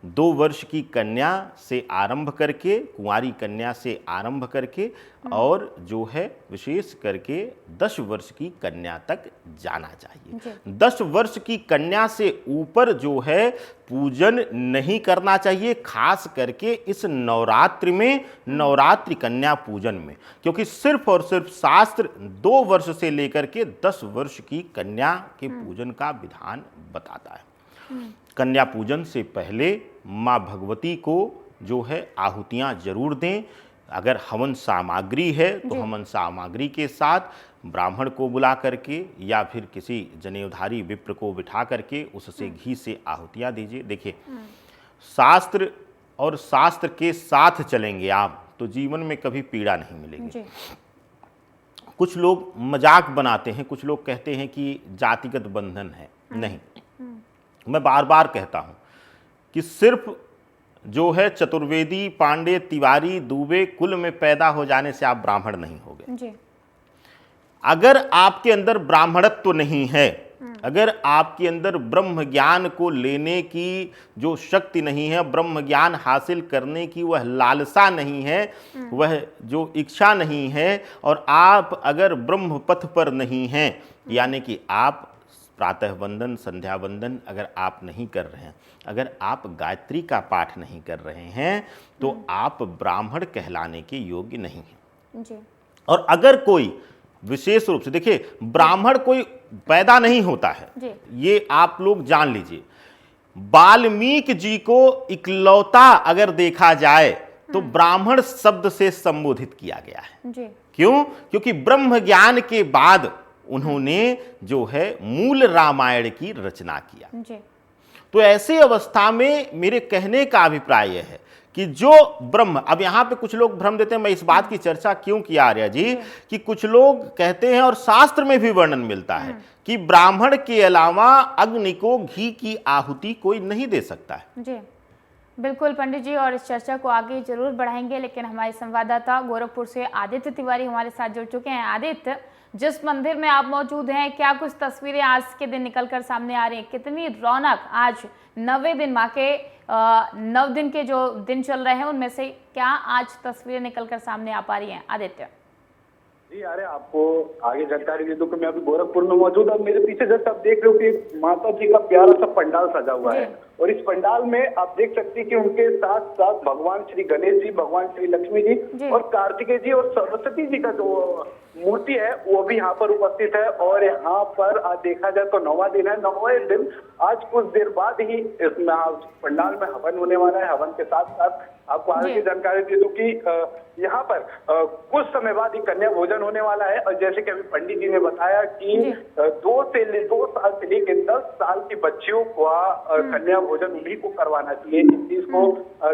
2 वर्ष की कन्या से आरंभ करके, कुंवारी कन्या से आरंभ करके, और जो है विशेष करके 10 वर्ष की कन्या तक जाना चाहिए। 10 वर्ष की कन्या से ऊपर जो है पूजन नहीं करना चाहिए, खास करके इस नवरात्रि में, नवरात्रि कन्या पूजन में, क्योंकि सिर्फ और सिर्फ शास्त्र 2 वर्ष से लेकर के 10 वर्ष की कन्या के पूजन का विधान बताता है। कन्या पूजन से पहले माँ भगवती को जो है आहुतियाँ जरूर दें। अगर हवन सामग्री है तो हवन सामग्री के साथ ब्राह्मण को बुला करके या फिर किसी जनेऊधारी विप्र को बिठा करके उससे घी से आहुतियाँ दीजिए। देखिए, शास्त्र और शास्त्र के साथ चलेंगे आप तो जीवन में कभी पीड़ा नहीं मिलेगी। कुछ लोग मजाक बनाते हैं, कुछ लोग कहते हैं कि जातिगत बंधन है। नहीं, मैं बार बार कहता हूं कि सिर्फ जो है चतुर्वेदी, पांडे, तिवारी, दुबे कुल में पैदा हो जाने से आप ब्राह्मण नहीं हो गए। अगर आपके अंदर ब्राह्मणत्व नहीं है, अगर आपके अंदर ब्रह्म ज्ञान को लेने की जो शक्ति नहीं है, ब्रह्म ज्ञान हासिल करने की वह लालसा नहीं है, वह जो इच्छा नहीं है, और आप अगर ब्रह्म पथ पर नहीं हैं, यानी कि आप प्रातः वंदन, संध्या वंदन अगर आप नहीं कर रहे हैं, अगर आप गायत्री का पाठ नहीं कर रहे हैं, तो आप ब्राह्मण कहलाने के योग्य नहीं हैं। और अगर कोई विशेष रूप से, देखिए, ब्राह्मण कोई पैदा नहीं होता है, ये आप लोग जान लीजिए। वाल्मीकि जी को इकलौता अगर देखा जाए तो ब्राह्मण शब्द से संबोधित किया गया है। क्यों? क्योंकि ब्रह्म ज्ञान के बाद उन्होंने जो है मूल रामायण की रचना किया। तो ऐसे अवस्था में मेरे कहने का अभिप्राय यह है कि जो ब्रह्म, अब यहां पे कुछ लोग भ्रम देते हैं, मैं इस बात की चर्चा क्यों किया आर्य जी, कि कुछ लोग कहते हैं और शास्त्र में भी वर्णन मिलता है कि ब्राह्मण के अलावा अग्नि को घी की आहुति कोई नहीं दे सकता है। जी बिल्कुल पंडित जी, और इस चर्चा को आगे जरूर बढ़ाएंगे, लेकिन हमारे संवाददाता गोरखपुर से आदित्य तिवारी हमारे साथ जुड़ चुके हैं। आदित्य, जिस मंदिर में आप मौजूद हैं, क्या कुछ तस्वीरें आज के दिन निकलकर सामने आ रही हैं? कितनी रौनक आज 9वें दिन, माँ के 9 दिन के जो दिन चल रहे हैं उनमें से क्या आज तस्वीरें निकलकर सामने आ पा रही हैं? आदित्य। जी अरे आपको आगे जानकारी दे दूं कि मैं अभी गोरखपुर में मौजूद हूँ। मेरे पीछे जैसे आप देख रहे हो कि माता जी का प्यारा सा पंडाल सजा हुआ है और इस पंडाल में आप देख सकते हैं कि उनके साथ साथ भगवान श्री गणेश जी, भगवान श्री लक्ष्मी जी और कार्तिकेय जी और सरस्वती जी का जो मूर्ति है वो भी यहाँ पर उपस्थित है। और यहाँ पर आज देखा जाए तो 9वां दिन है। 9वें दिन आज कुछ देर बाद ही इसमें पंडाल में हवन होने वाला है। हवन के साथ साथ आपको आगे की जानकारी दे दूं कि यहाँ पर कुछ समय बाद ही कन्या भोजन होने वाला है। और जैसे कि अभी पंडित जी ने बताया कि 2 साल से लेकर 10 साल की बच्चियों को कन्या भोजन उन्हीं को करवाना चाहिए। इस चीज को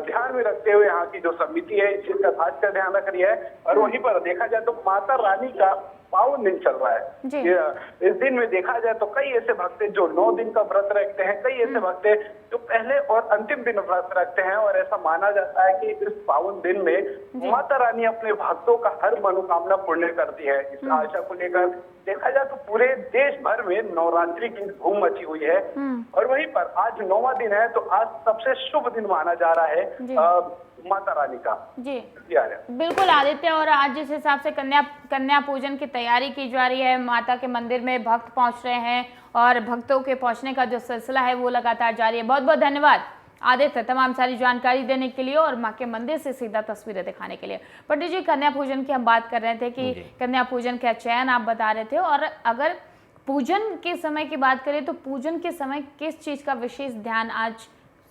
ध्यान में रखते हुए यहाँ की जो समिति है इस चीज का खासकर ध्यान रख रही है। और वहीं पर देखा जाए तो माता रानी का पावन दिन चल रहा है। इस दिन में देखा जाए तो कई ऐसे भक्त हैं जो 9 दिन का व्रत रखते हैं, कई ऐसे भक्त हैं जो पहले और अंतिम दिन व्रत रखते हैं। और ऐसा माना जाता है कि इस पावन दिन में माता रानी अपने भक्तों का हर मनोकामना पूर्ण करती है। इस आशा को लेकर देखा जाए तो पूरे देश भर में नवरात्रि की धूम मची हुई है। और वहीं पर आज 9वां दिन है तो आज सबसे शुभ दिन माना जा रहा है माता रानी का। जी बिल्कुल आदित्य, और आज जिस हिसाब से कन्या पूजन की तैयारी की जा रही है, माता के मंदिर में भक्त पहुंच रहे हैं और भक्तों के पहुंचने का जो सिलसिला है वो लगातार जारी है। बहुत बहुत धन्यवाद आदित्य तमाम सारी जानकारी देने के लिए और माँ के मंदिर से सीधा तस्वीरें दिखाने के लिए। पंडित जी, कन्या पूजन की हम बात कर रहे थे कि कन्या पूजन का चयन आप बता रहे थे, और अगर पूजन के समय की बात करें तो पूजन के समय किस चीज का विशेष ध्यान आज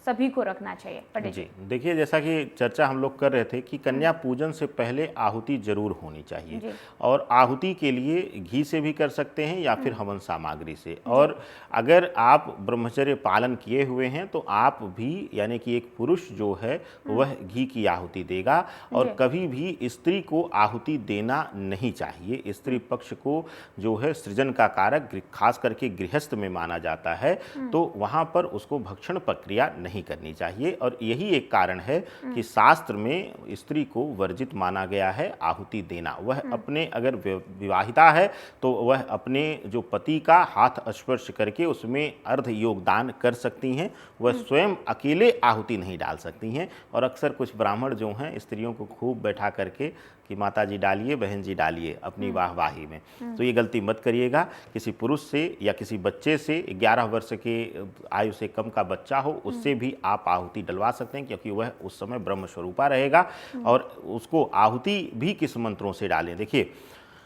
सभी को रखना चाहिए पंडित जी? देखिए, जैसा कि चर्चा हम लोग कर रहे थे कि कन्या पूजन से पहले आहुति जरूर होनी चाहिए, और आहुति के लिए घी से भी कर सकते हैं या फिर हवन सामग्री से। और अगर आप ब्रह्मचर्य पालन किए हुए हैं तो आप भी, यानी कि एक पुरुष जो है वह घी की आहुति देगा। और कभी भी स्त्री को आहुति देना नहीं चाहिए। स्त्री पक्ष को जो है सृजन का कारक खास करके गृहस्थ में माना जाता है, तो वहाँ पर उसको भक्षण प्रक्रिया नहीं करनी चाहिए। और यही एक कारण है कि शास्त्र में स्त्री को वर्जित माना गया है आहुति देना। वह अपने, अगर विवाहिता है तो वह अपने जो पति का हाथ स्पर्श करके उसमें अर्ध योगदान कर सकती हैं, वह स्वयं अकेले आहुति नहीं डाल सकती हैं। और अक्सर कुछ ब्राह्मण जो हैं स्त्रियों को खूब बैठा करके कि माता जी डालिए, बहन जी डालिए अपनी वाहवाही में, तो ये गलती मत करिएगा। किसी पुरुष से या किसी बच्चे से, 11 वर्ष के आयु से कम का बच्चा हो, उससे भी आप आहुति डलवा सकते हैं, क्योंकि वह उस समय ब्रह्म स्वरूपा रहेगा। और उसको आहुति भी किस मंत्रों से डालें, देखिए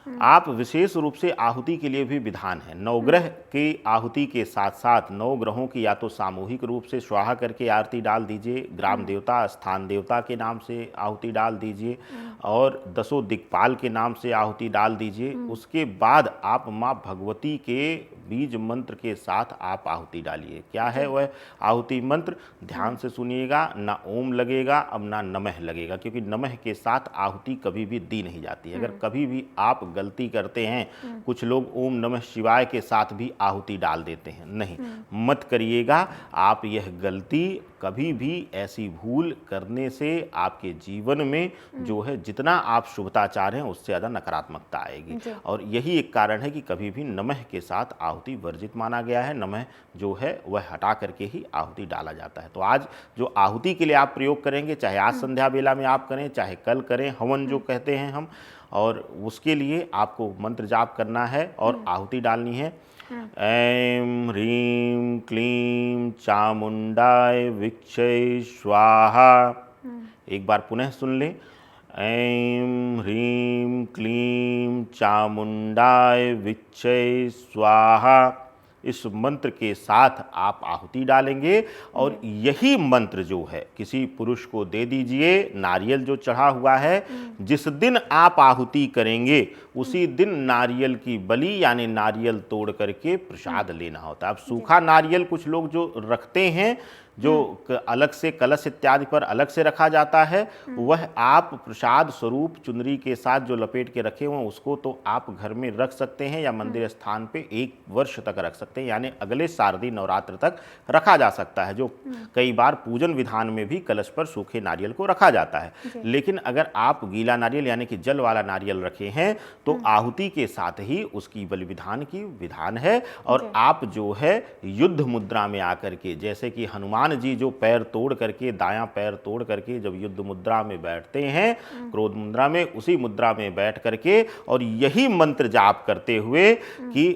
आप विशेष रूप से आहुति के लिए भी विधान है। नवग्रह की आहुति के साथ साथ 9 ग्रहों की या तो सामूहिक रूप से स्वाहा करके आरती डाल दीजिए, ग्राम देवता, स्थान देवता के नाम से आहुति डाल दीजिए, और 10 दिक्पाल के नाम से आहुति डाल दीजिए। उसके बाद आप माँ भगवती के बीज मंत्र के साथ आप आहुति डालिए। क्या है वह आहुति मंत्र, ध्यान से सुनिएगा। ना ओम लगेगा, अब ना नमः लगेगा, क्योंकि नमः के साथ आहुति कभी भी दी नहीं जाती है। अगर कभी भी आप गलती करते हैं, कुछ लोग ओम नमः शिवाय के साथ भी आहुति डाल देते हैं, नहीं, मत करिएगा आप यह गलती। कभी भी ऐसी भूल करने से आपके जीवन में जो है जितना आप शुभता चाह रहे हैं उससे ज़्यादा नकारात्मकता आएगी। और यही एक कारण है कि कभी भी नमः के साथ आहुति वर्जित माना गया है। नमः जो है वह हटा करके ही आहुति डाला जाता है। तो आज जो आहुति के लिए आप प्रयोग करेंगे, चाहे आज संध्या बेला में आप करें, चाहे कल करें, हवन जो कहते हैं हम, और उसके लिए आपको मंत्र जाप करना है और आहुति डालनी है। ऐं ह्रीं क्लीं चामुंडाय विक्षय स्वाहा। एक बार पुनः सुन लें। ऐं ह्रीं क्लीं चामुंडाय विक्षय स्वाहा। इस मंत्र के साथ आप आहुति डालेंगे, और यही मंत्र जो है किसी पुरुष को दे दीजिए। नारियल जो चढ़ा हुआ है, जिस दिन आप आहुति करेंगे उसी दिन नारियल की बलि यानी नारियल तोड़ करके प्रसाद लेना होता है। अब सूखा नारियल कुछ लोग जो रखते हैं, जो अलग से कलश इत्यादि पर अलग से रखा जाता है, वह आप प्रसाद स्वरूप चुनरी के साथ जो लपेट के रखे हुए उसको तो आप घर में रख सकते हैं या मंदिर स्थान पे 1 वर्ष तक रख सकते हैं, यानी अगले शारदीय नवरात्र तक रखा जा सकता है। जो कई बार पूजन विधान में भी कलश पर सूखे नारियल को रखा जाता है। लेकिन अगर आप गीला नारियल यानी कि जल वाला नारियल रखे हैं तो आहुति के साथ ही उसकी बलि विधान की विधान है। और आप जो है युद्ध मुद्रा में आकर के, जैसे कि हनुमान हनुमान जी जो पैर तोड़ करके, दायां पैर तोड़ करके जब युद्ध मुद्रा में बैठते हैं, क्रोध मुद्रा में, उसी मुद्रा में बैठ करके और यही मंत्र जाप करते हुए कि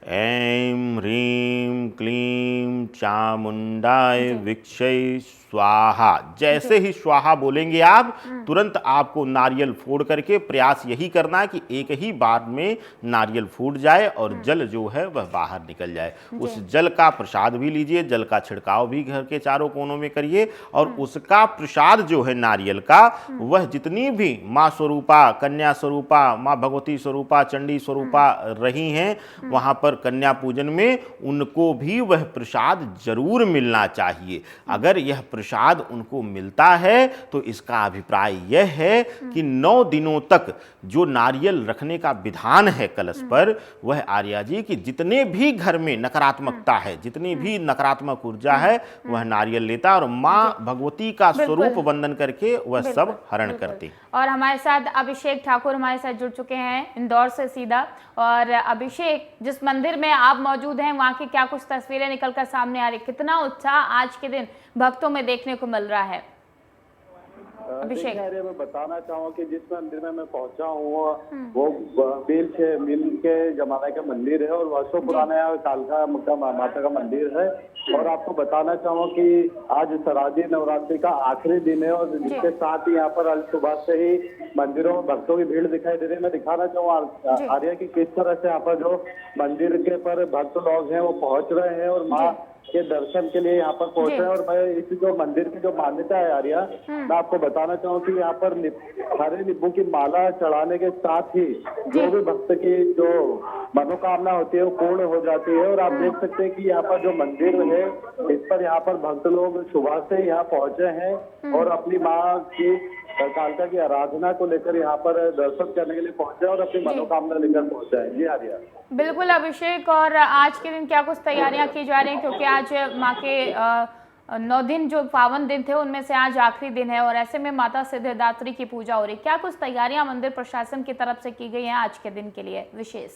ऐं ह्रीं क्लीं चामुंडाय विक्षय स्वाहा, जैसे ही स्वाहा बोलेंगे आप, तुरंत आपको नारियल फोड़ करके प्रयास यही करना है कि एक ही बार में नारियल फूट जाए और जल जो है वह बाहर निकल जाए। उस जल का प्रसाद भी लीजिए, जल का छिड़काव भी घर के चारों कोनों में करिए और उसका प्रसाद जो है नारियल का, वह जितनी भी माँ स्वरूपा, कन्या स्वरूपा, माँ भगवती स्वरूपा, चंडी स्वरूपा रही हैं वहां पर कन्या पूजन में, उनको भी वह प्रसाद जरूर मिलना चाहिए। अगर यह प्रसाद उनको मिलता है तो इसका अभिप्राय यह है कि 9 दिनों तक जो नारियल रखने का विधान है कलश पर, वह आर्या जी की जितने भी घर में नकारात्मकता है, जितनी भी नकारात्मक ऊर्जा है, वह नारियल लेता और माँ भगवती का स्वरूप वंदन करके वह सब हरण करती। और हमारे साथ अभिषेक ठाकुर हमारे साथ जुड़ चुके हैं इंदौर से सीधा। और अभिषेक, जिस मंदिर में आप मौजूद हैं वहाँ की क्या कुछ तस्वीरें निकलकर सामने आ रही, कितना उत्साह आज के दिन भक्तों में देखने को मिल रहा है? अभिषेक, मैं बताना चाहूँ कि जिस मंदिर में मैं पहुंचा हूँ वो मिल के जमाने का मंदिर है और वर्षों पुराना कालका माता का मंदिर है। और आपको बताना चाहूँ कि आज शारदीय नवरात्रि का आखिरी दिन है और जिसके साथ ही यहाँ पर आज सुबह से ही मंदिरों में भक्तों की भीड़ दिखाई दे रही है। मैं दिखाना चाहूँ आर्या की किस तरह से यहाँ पर जो मंदिर के पर भक्त लोग हैं वो पहुंच रहे हैं और माँ के दर्शन के लिए यहाँ पर पहुंचे हैं। और मैं इस जो मंदिर की जो मान्यता है आर्या, मैं आपको बताना चाहूँ कि यहाँ पर हरे नींबू की माला चढ़ाने के साथ ही जो भी भक्त की जो मनोकामना होती है वो पूर्ण हो जाती है। और आप देख सकते हैं कि यहाँ पर जो मंदिर है इस पर यहाँ पर भक्त लोग सुबह से यहाँ पहुंचे हैं और अपनी माँ की कालका की आराधना को लेकर यहाँ पर दर्शन करने के लिए पहुंचे और अपनी मनोकामना लेकर पहुंचे हैं। जी आर्या। बिल्कुल अभिषेक, और आज के दिन क्या कुछ तैयारियां की जा रही हैं, क्योंकि आज माँ के 9 दिन जो पावन दिन थे उनमें से आज आखिरी दिन है और ऐसे में माता सिद्धिदात्री की पूजा हो रही, क्या कुछ तैयारियां मंदिर प्रशासन की तरफ से की गई हैं आज के दिन के लिए विशेष?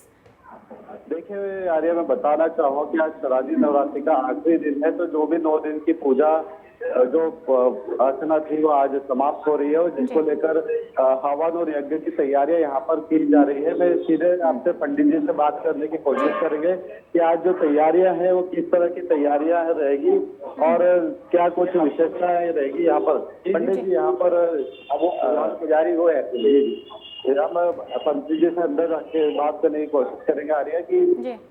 देखिए आर्या, मैं बताना चाहूँ कि आज शारदीय नवरात्रि का आखिरी दिन है, तो जो भी 9 दिन की पूजा जो अर्चना थी वो आज समाप्त हो रही है और जिसको लेकर हवन और यज्ञ की तैयारियां यहाँ पर की जा रही है। मैं सीधे आपसे पंडित जी से बात करने की कोशिश करेंगे कि आज जो तैयारियां हैं वो किस तरह की तैयारियां रहेगी और क्या कुछ विशेषताएं रहेगी यहाँ पर। पंडित जी यहाँ पर वो तैयारी वो है, हम पंडित जी से अंदर रख के बात करने की कोशिश करेंगे आर्या कि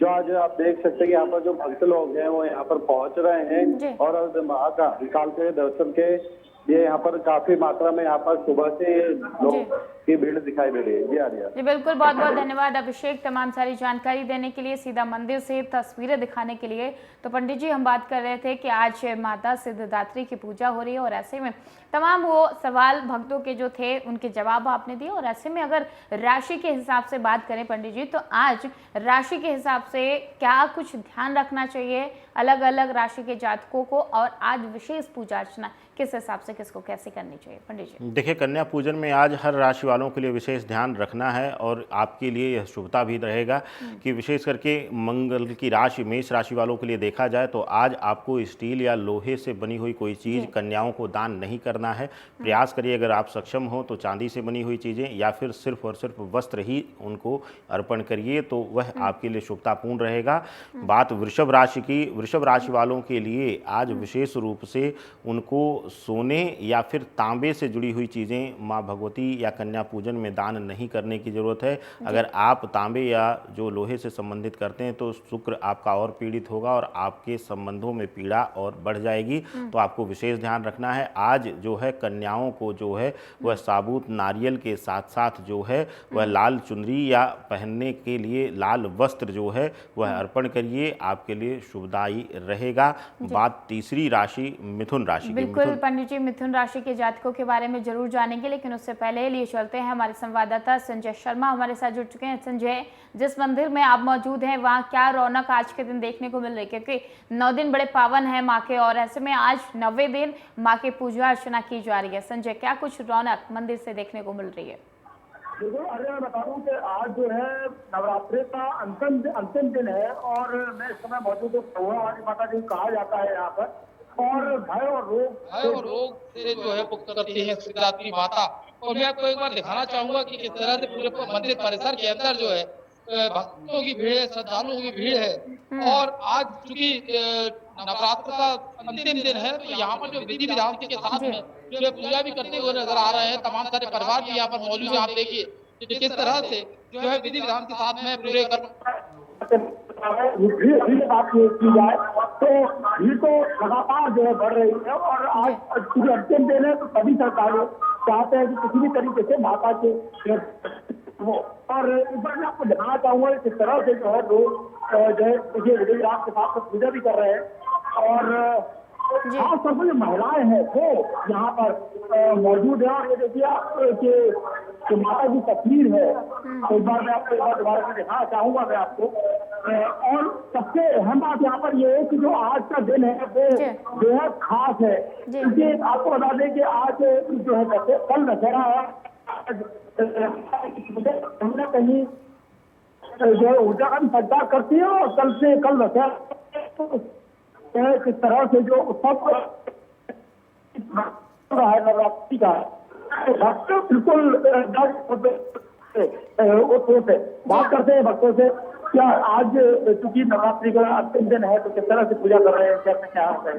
जो आज आप देख सकते हैं कि यहाँ पर जो भक्त लोग हैं वो यहाँ पर पहुंच रहे हैं और महाकाल के दर्शन के ये यहाँ पर काफी मात्रा में यहाँ पर सुबह से लोग की भीड़ दिखाई दे रही है। जी आर्या जी बिल्कुल, बहुत बहुत धन्यवाद अभिषेक तमाम सारी जानकारी देने के लिए, सीधा मंदिर से तस्वीरें दिखाने के लिए। तो पंडित जी, हम बात कर रहे थे कि आज माता सिद्धिदात्री की पूजा हो रही है और ऐसे में तमाम वो सवाल भक्तों के जो थे उनके जवाब आपने दिए। और ऐसे में अगर राशि के हिसाब से बात करें पंडित जी, तो आज राशि के हिसाब से क्या कुछ ध्यान रखना चाहिए अलग अलग राशि के जातकों को, और आज विशेष पूजा अर्चना किस हिसाब से किसको कैसे करनी चाहिए पंडित जी? देखिए, कन्या पूजन में आज हर राशि वालों के लिए विशेष ध्यान रखना है और आपके लिए यह शुभता भी रहेगा कि विशेष करके मंगल की राशि मेष राशि वालों के लिए देखा जाए तो आज आपको स्टील या लोहे से बनी हुई कोई चीज़ कन्याओं को दान नहीं करना है। प्रयास करिए, अगर आप सक्षम हो तो चांदी से बनी हुई चीज़ें या फिर सिर्फ और सिर्फ वस्त्र ही उनको अर्पण करिए, तो वह आपके लिए शुभतापूर्ण रहेगा। बात वृषभ राशि की, वृषभ राशि वालों के लिए आज विशेष रूप से उनको सोने या फिर तांबे से जुड़ी हुई चीज़ें माँ भगवती या कन्या पूजन में दान नहीं करने की ज़रूरत है। अगर आप तांबे या जो लोहे से संबंधित करते हैं तो शुक्र आपका और पीड़ित होगा और आपके संबंधों में पीड़ा और बढ़ जाएगी, तो आपको विशेष ध्यान रखना है। आज जो है कन्याओं को जो है वह साबुत नारियल के साथ साथ जो है वह लाल चुनरी या पहनने के लिए लाल वस्त्र जो है वह अर्पण करिए, आपके लिए शुभदायी रहेगा। बात तीसरी राशि मिथुन राशि की। पंडित जी, मिथुन राशि के जातकों के बारे में जरूर जानेंगे, लेकिन उससे पहले लिए चलते हैं हमारे संवाददाता संजय शर्मा हमारे साथ जुड़ चुके हैं। संजय, जिस मंदिर में आप मौजूद हैं वहाँ क्या रौनक आज के दिन देखने को मिल रही है, क्योंकि 9 दिन बड़े पावन है माँ के और ऐसे में आज 9वें दिन माँ की पूजा अर्चना की जा रही है। संजय, क्या कुछ रौनक मंदिर से देखने को मिल रही है? बिल्कुल, अरे मैं बता दूं कि आज जो है नवरात्रि का अंतिम दिन है और मैं इस समय मौजूद हूँ वाली माता जी कहा जाता है यहाँ पर। और भय और रोग से जो है मुक्त करती है सिद्धिदात्री माता। और मैं आपको एक बार दिखाना चाहूंगा कि किस तरह से पूरे मंदिर परिसर के अंदर जो है भक्तों की भीड़ है, श्रद्धालुओं की भीड़ है। और आज चूंकि नवरात्र का अंतिम दिन है, तो यहाँ पर जो विधि विधान के साथ में जो है पूजा भी करते हुए नजर आ रहे हैं। तमाम सारे परिवार भी यहाँ पर मौजूद है। आप देखिए कि किस तरह से जो है विधि विधान के साथ में पूरे भीड़ बात की जाए तो भीड़ तो लगातार जो है बढ़ रही है। और आज चूंकि अंतिम दिन है तो सभी सरकारें चाहते हैं कि किसी भी तरीके से माता के वो। और इस बार मैं आपको दिखाना चाहूंगा किस तरह से जो है लोग जो है देखिए विधि विधान के साथ पूजा भी कर रहे हैं। और खास तौर पर जो महिलाएं हैं वो यहाँ पर मौजूद है। और ये देखिए आप कि माता की तस्वीर है, तो एक बार मैं आपको एक बार दोबारा से दिखाना चाहूंगा मैं आपको। और सबसे अहम बात यहाँ पर ये है कि जो आज का दिन है वो बेहद खास है, क्योंकि आपको बता दें कि आज जो है कल दशहरा है। कहीं ना कहीं जो है ऊर्जा का भी संचार करती है। और कल दशहरा किस तरह से जो उत्सव है नवरात्रि का भक्त बिल्कुल बात करते हैं भक्तों से। क्या आज चूंकि नवरात्रि का अंतिम दिन है तो किस तरह से पूजा कर रहे हैं, कैसे क्या होता है?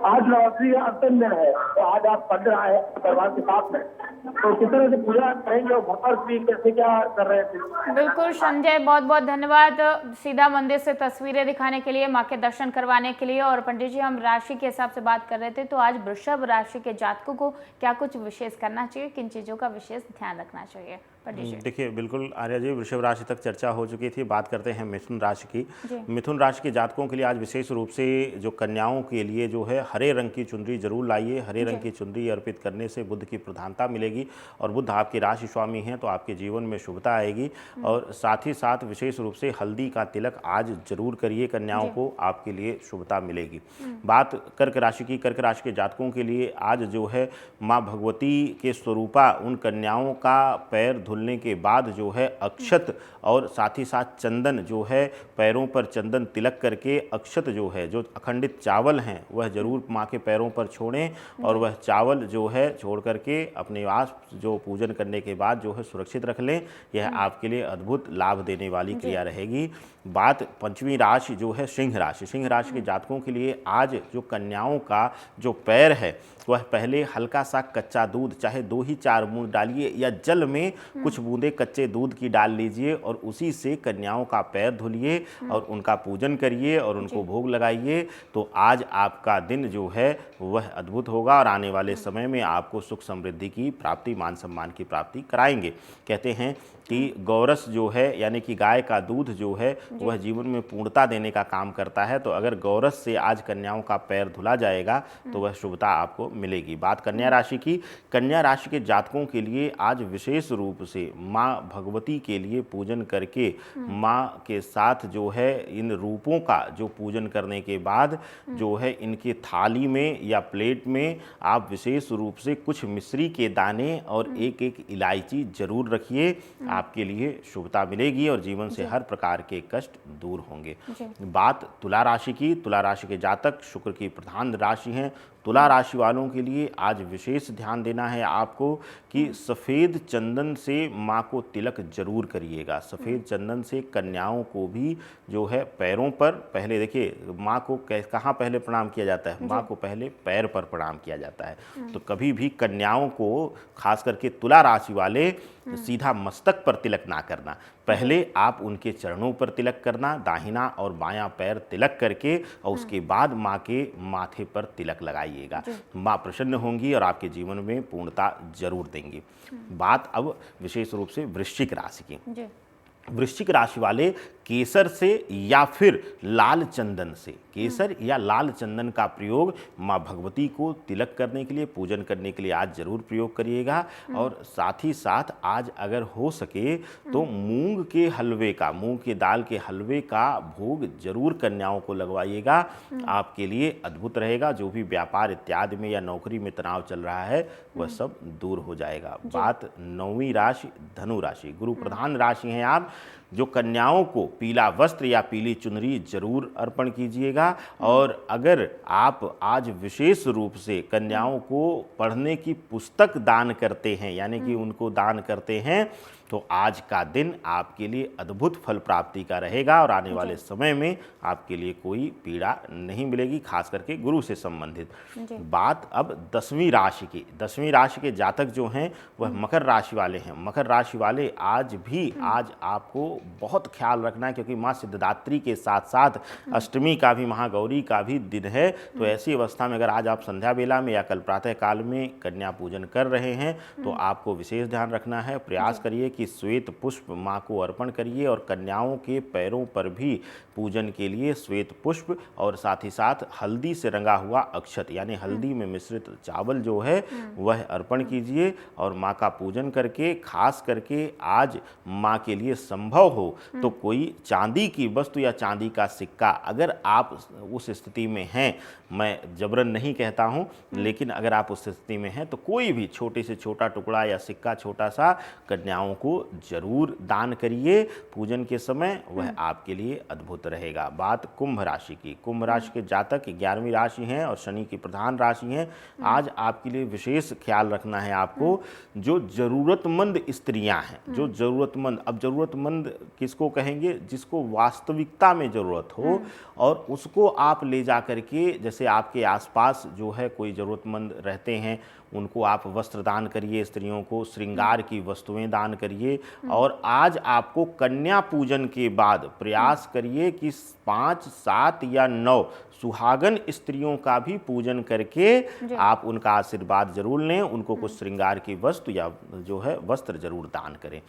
आज नवरात्रि का अंतिम दिन है तो आज आप मंदिर आए हैं परिवार के साथ में, तो किस तरह से पूजा करेंगे और घर पर भी कैसे क्या कर रहे थे? बिल्कुल संजय, बहुत बहुत धन्यवाद सीधा मंदिर से तस्वीरें दिखाने के लिए, माँ के दर्शन करवाने के लिए। और पंडित जी, हम राशि के हिसाब से बात कर रहे थे, तो आज वृषभ राशि के जातकों को क्या कुछ विशेष करना चाहिए, किन चीज़ों का विशेष ध्यान रखना चाहिए पंडित जी? देखिए बिल्कुल आर्या जी, वृषभ राशि तक चर्चा हो चुकी थी। बात करते हैं मिथुन राशि की। मिथुन राशि के जातकों के लिए आज विशेष रूप से जो कन्याओं के लिए जो है हरे रंग की चुनरी जरूर लाइए। हरे रंग की चुनरी अर्पित करने से बुध की प्रधानता मिलेगी और बुध आपके राशि स्वामी हैं, तो आपके जीवन में शुभता आएगी। और साथ ही साथ विशेष रूप से हल्दी का तिलक आज जरूर करिए कन्याओं को, आपके लिए शुभता मिलेगी। बात कर्क राशि की। कर्क राशि के जातकों के लिए आज जो है माँ भगवती के स्वरूपा उन कन्याओं का पैर धुलने के बाद जो है अक्षत और साथ ही साथ चंदन जो है पैरों पर चंदन तिलक करके अक्षत जो है जो अखंडित चावल हैं वह जरूर माँ के पैरों पर छोड़ें। और वह चावल जो है छोड़ करके अपने आस जो पूजन करने के बाद जो है सुरक्षित रख लें। यह आपके लिए अद्भुत लाभ देने वाली क्रिया रहेगी। बात पंचमी राशि जो है सिंह राशि। सिंह राशि के जातकों के लिए आज जो कन्याओं का जो पैर है वह पहले हल्का सा कच्चा दूध, चाहे 2 ही 4 बूंद डालिए या जल में कुछ बूंदे कच्चे दूध की डाल लीजिए और उसी से कन्याओं का पैर धुलिए और उनका पूजन करिए और उनको भोग लगाइए। तो आज आपका दिन जो है वह अद्भुत होगा और आने वाले समय में आपको सुख समृद्धि की प्राप्ति, मान सम्मान की प्राप्ति कराएंगे। कहते हैं कि गौरस जो है यानी कि गाय का दूध जो है वह जीवन में पूर्णता देने का काम करता है। तो अगर गौरस से आज कन्याओं का पैर धुला जाएगा तो वह शुभता आपको मिलेगी। बात कन्या राशि की। कन्या राशि के जातकों के लिए आज विशेष रूप से माँ भगवती के लिए पूजन करके माँ के साथ जो है इन रूपों का जो पूजन करने के बाद जो है इनके थाली में या प्लेट में आप विशेष रूप से कुछ मिश्री के दाने और एक इलायची जरूर रखिए। आपके लिए शुभता मिलेगी और जीवन से हर प्रकार के कष्ट दूर होंगे। बात तुला राशि की। तुला राशि के जातक शुक्र की प्रधान राशि हैं। तुला राशि वालों के लिए आज विशेष ध्यान देना है आपको कि सफ़ेद चंदन से माँ को तिलक जरूर करिएगा। सफ़ेद चंदन से कन्याओं को भी जो है पैरों पर, पहले देखिए माँ को कहाँ पहले प्रणाम किया जाता है, माँ को पहले पैर पर प्रणाम किया जाता है। तो कभी भी कन्याओं को खास करके तुला राशि वाले सीधा मस्तक पर तिलक ना करना, पहले आप उनके चरणों पर तिलक करना, दाहिना और बायां पैर तिलक करके और उसके बाद माँ के माथे पर तिलक लगाइएगा। माँ प्रसन्न होंगी और आपके जीवन में पूर्णता जरूर देंगी। बात अब विशेष रूप से वृश्चिक राशि की। वृश्चिक राशि वाले केसर से या फिर लाल चंदन से, केसर या लाल चंदन का प्रयोग माँ भगवती को तिलक करने के लिए, पूजन करने के लिए आज जरूर प्रयोग करिएगा। और साथ ही साथ आज अगर हो सके तो मूंग के हलवे का, मूंग के दाल के हलवे का भोग जरूर कन्याओं को लगवाइएगा। आपके लिए अद्भुत रहेगा। जो भी व्यापार इत्यादि में या नौकरी में तनाव चल रहा है वह सब दूर हो जाएगा। बात 9वीं राशि धनु राशि। गुरु प्रधान राशि हैं आप। जो कन्याओं को पीला वस्त्र या पीली चुनरी जरूर अर्पण कीजिएगा। और अगर आप आज विशेष रूप से कन्याओं को पढ़ने की पुस्तक दान करते हैं, यानी कि उनको दान करते हैं, तो आज का दिन आपके लिए अद्भुत फल प्राप्ति का रहेगा और आने वाले समय में आपके लिए कोई पीड़ा नहीं मिलेगी, खास करके गुरु से संबंधित। बात अब 10वीं राशि की। 10वीं राशि के जातक जो हैं वह मकर राशि वाले हैं। मकर राशि वाले आज आपको बहुत ख्याल रखना है, क्योंकि माँ सिद्धिदात्री के साथ साथ अष्टमी का भी, महागौरी का भी दिन है। तो ऐसी अवस्था में अगर आज आप संध्या बेला में या कल प्रातः काल में कन्या पूजन कर रहे हैं तो आपको विशेष ध्यान रखना है। प्रयास करिए कि श्वेत पुष्प माँ को अर्पण करिए और कन्याओं के पैरों पर भी पूजन के लिए श्वेत पुष्प और साथ ही साथ हल्दी से रंगा हुआ अक्षत, यानी हल्दी में मिश्रित चावल जो है वह अर्पण कीजिए। और माँ का पूजन करके, खास करके आज माँ के लिए संभव हो तो कोई चांदी की वस्तु या चांदी का सिक्का, अगर आप उस स्थिति में हैं, मैं जबरन नहीं कहता हूँ, लेकिन अगर आप उस स्थिति में हैं तो कोई भी छोटे से छोटा टुकड़ा या सिक्का छोटा सा कन्याओं को जरूर दान करिए पूजन के समय, वह आपके लिए अद्भुत रहेगा। बात कुंभ राशि की। कुंभ राशि के जातक 11वीं राशि हैं और शनि की प्रधान राशि हैं। आज आपके लिए विशेष ख्याल रखना है आपको। जो जरूरतमंद स्त्रियां हैं, जो जरूरतमंद, अब जरूरतमंद किसको कहेंगे? जिसको वास्तविकता में जरूरत हो, और उसको आप ले जा करके, जैसे आपके आसपास जो है कोई जरूरतमंद रहते हैं, उनको आप वस्त्र दान करिए, स्त्रियों को श्रृंगार की वस्तुएं दान करिए। और आज आपको कन्या पूजन के बाद प्रयास करिए कि 5, 7 या 9 सुहागन स्त्रियों का भी पूजन करके आप उनका आशीर्वाद जरूर लें, उनको कुछ श्रृंगार की वस्तु या जो है वस्त्र जरूर दान करें।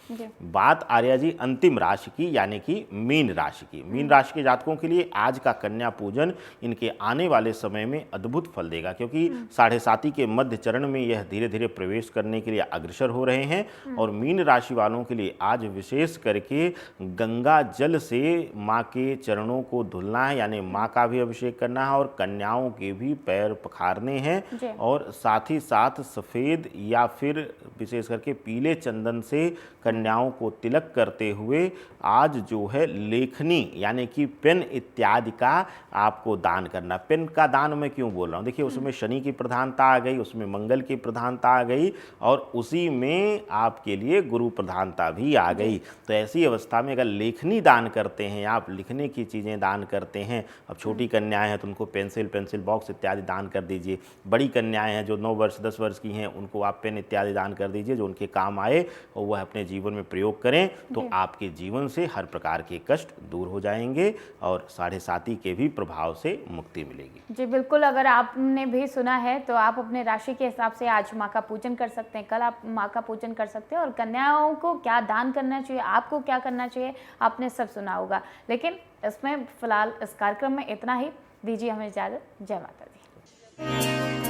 बात आर्या जी अंतिम राशि की, यानी कि मीन राशि की। मीन राशि के जातकों के लिए आज का कन्या पूजन इनके आने वाले समय में अद्भुत फल देगा, क्योंकि 7.5 के मध्य चरण में यह धीरे धीरे प्रवेश करने के लिए अग्रसर हो रहे हैं। और मीन राशि वालों के लिए आज विशेष करके गंगा जल से माँ के चरणों को धुलना है, यानी माँ का भी अभिषेक करना है और कन्याओं के भी पैर पखारने हैं। और साथ ही साथ सफ़ेद या फिर विशेष करके पीले चंदन से कन्याओं को तिलक करते हुए आज जो है लेखनी यानी कि पेन इत्यादि का आपको दान करना। पेन का दान मैं क्यों बोल रहा हूँ? देखिए, उसमें शनि की प्रधानता आ गई, उसमें मंगल की प्रधानता आ गई और उसी में आपके लिए गुरु प्रधानता भी आ गई। तो ऐसी अवस्था में अगर लेखनी दान करते हैं, आप लिखने की चीज़ें दान करते हैं, अब छोटी कन्याएं हैं तो उनको पेंसिल बॉक्स इत्यादि दान कर दीजिए। बड़ी कन्याएं हैं जो 9 वर्ष 10 वर्ष की हैं, उनको आप पेन इत्यादि दान कर दीजिए जो उनके काम आए और वह अपने जीवन में प्रयोग करें, तो आपके जीवन से हर प्रकार के कष्ट दूर हो जाएंगे और 7.5 के भी प्रभाव से मुक्ति मिलेगी। जी बिल्कुल, अगर आपने भी सुना है तो आप अपने राशि के हिसाब से आज माँ का पूजन कर सकते हैं, कल आप माँ का पूजन कर सकते हैं। और कन्याओं को क्या दान करना चाहिए, आपको क्या करना चाहिए, आपने सब सुना होगा। लेकिन इसमें फिलहाल इस कार्यक्रम में इतना ही। दीजिए हमें इजाज़त। जय माता दी।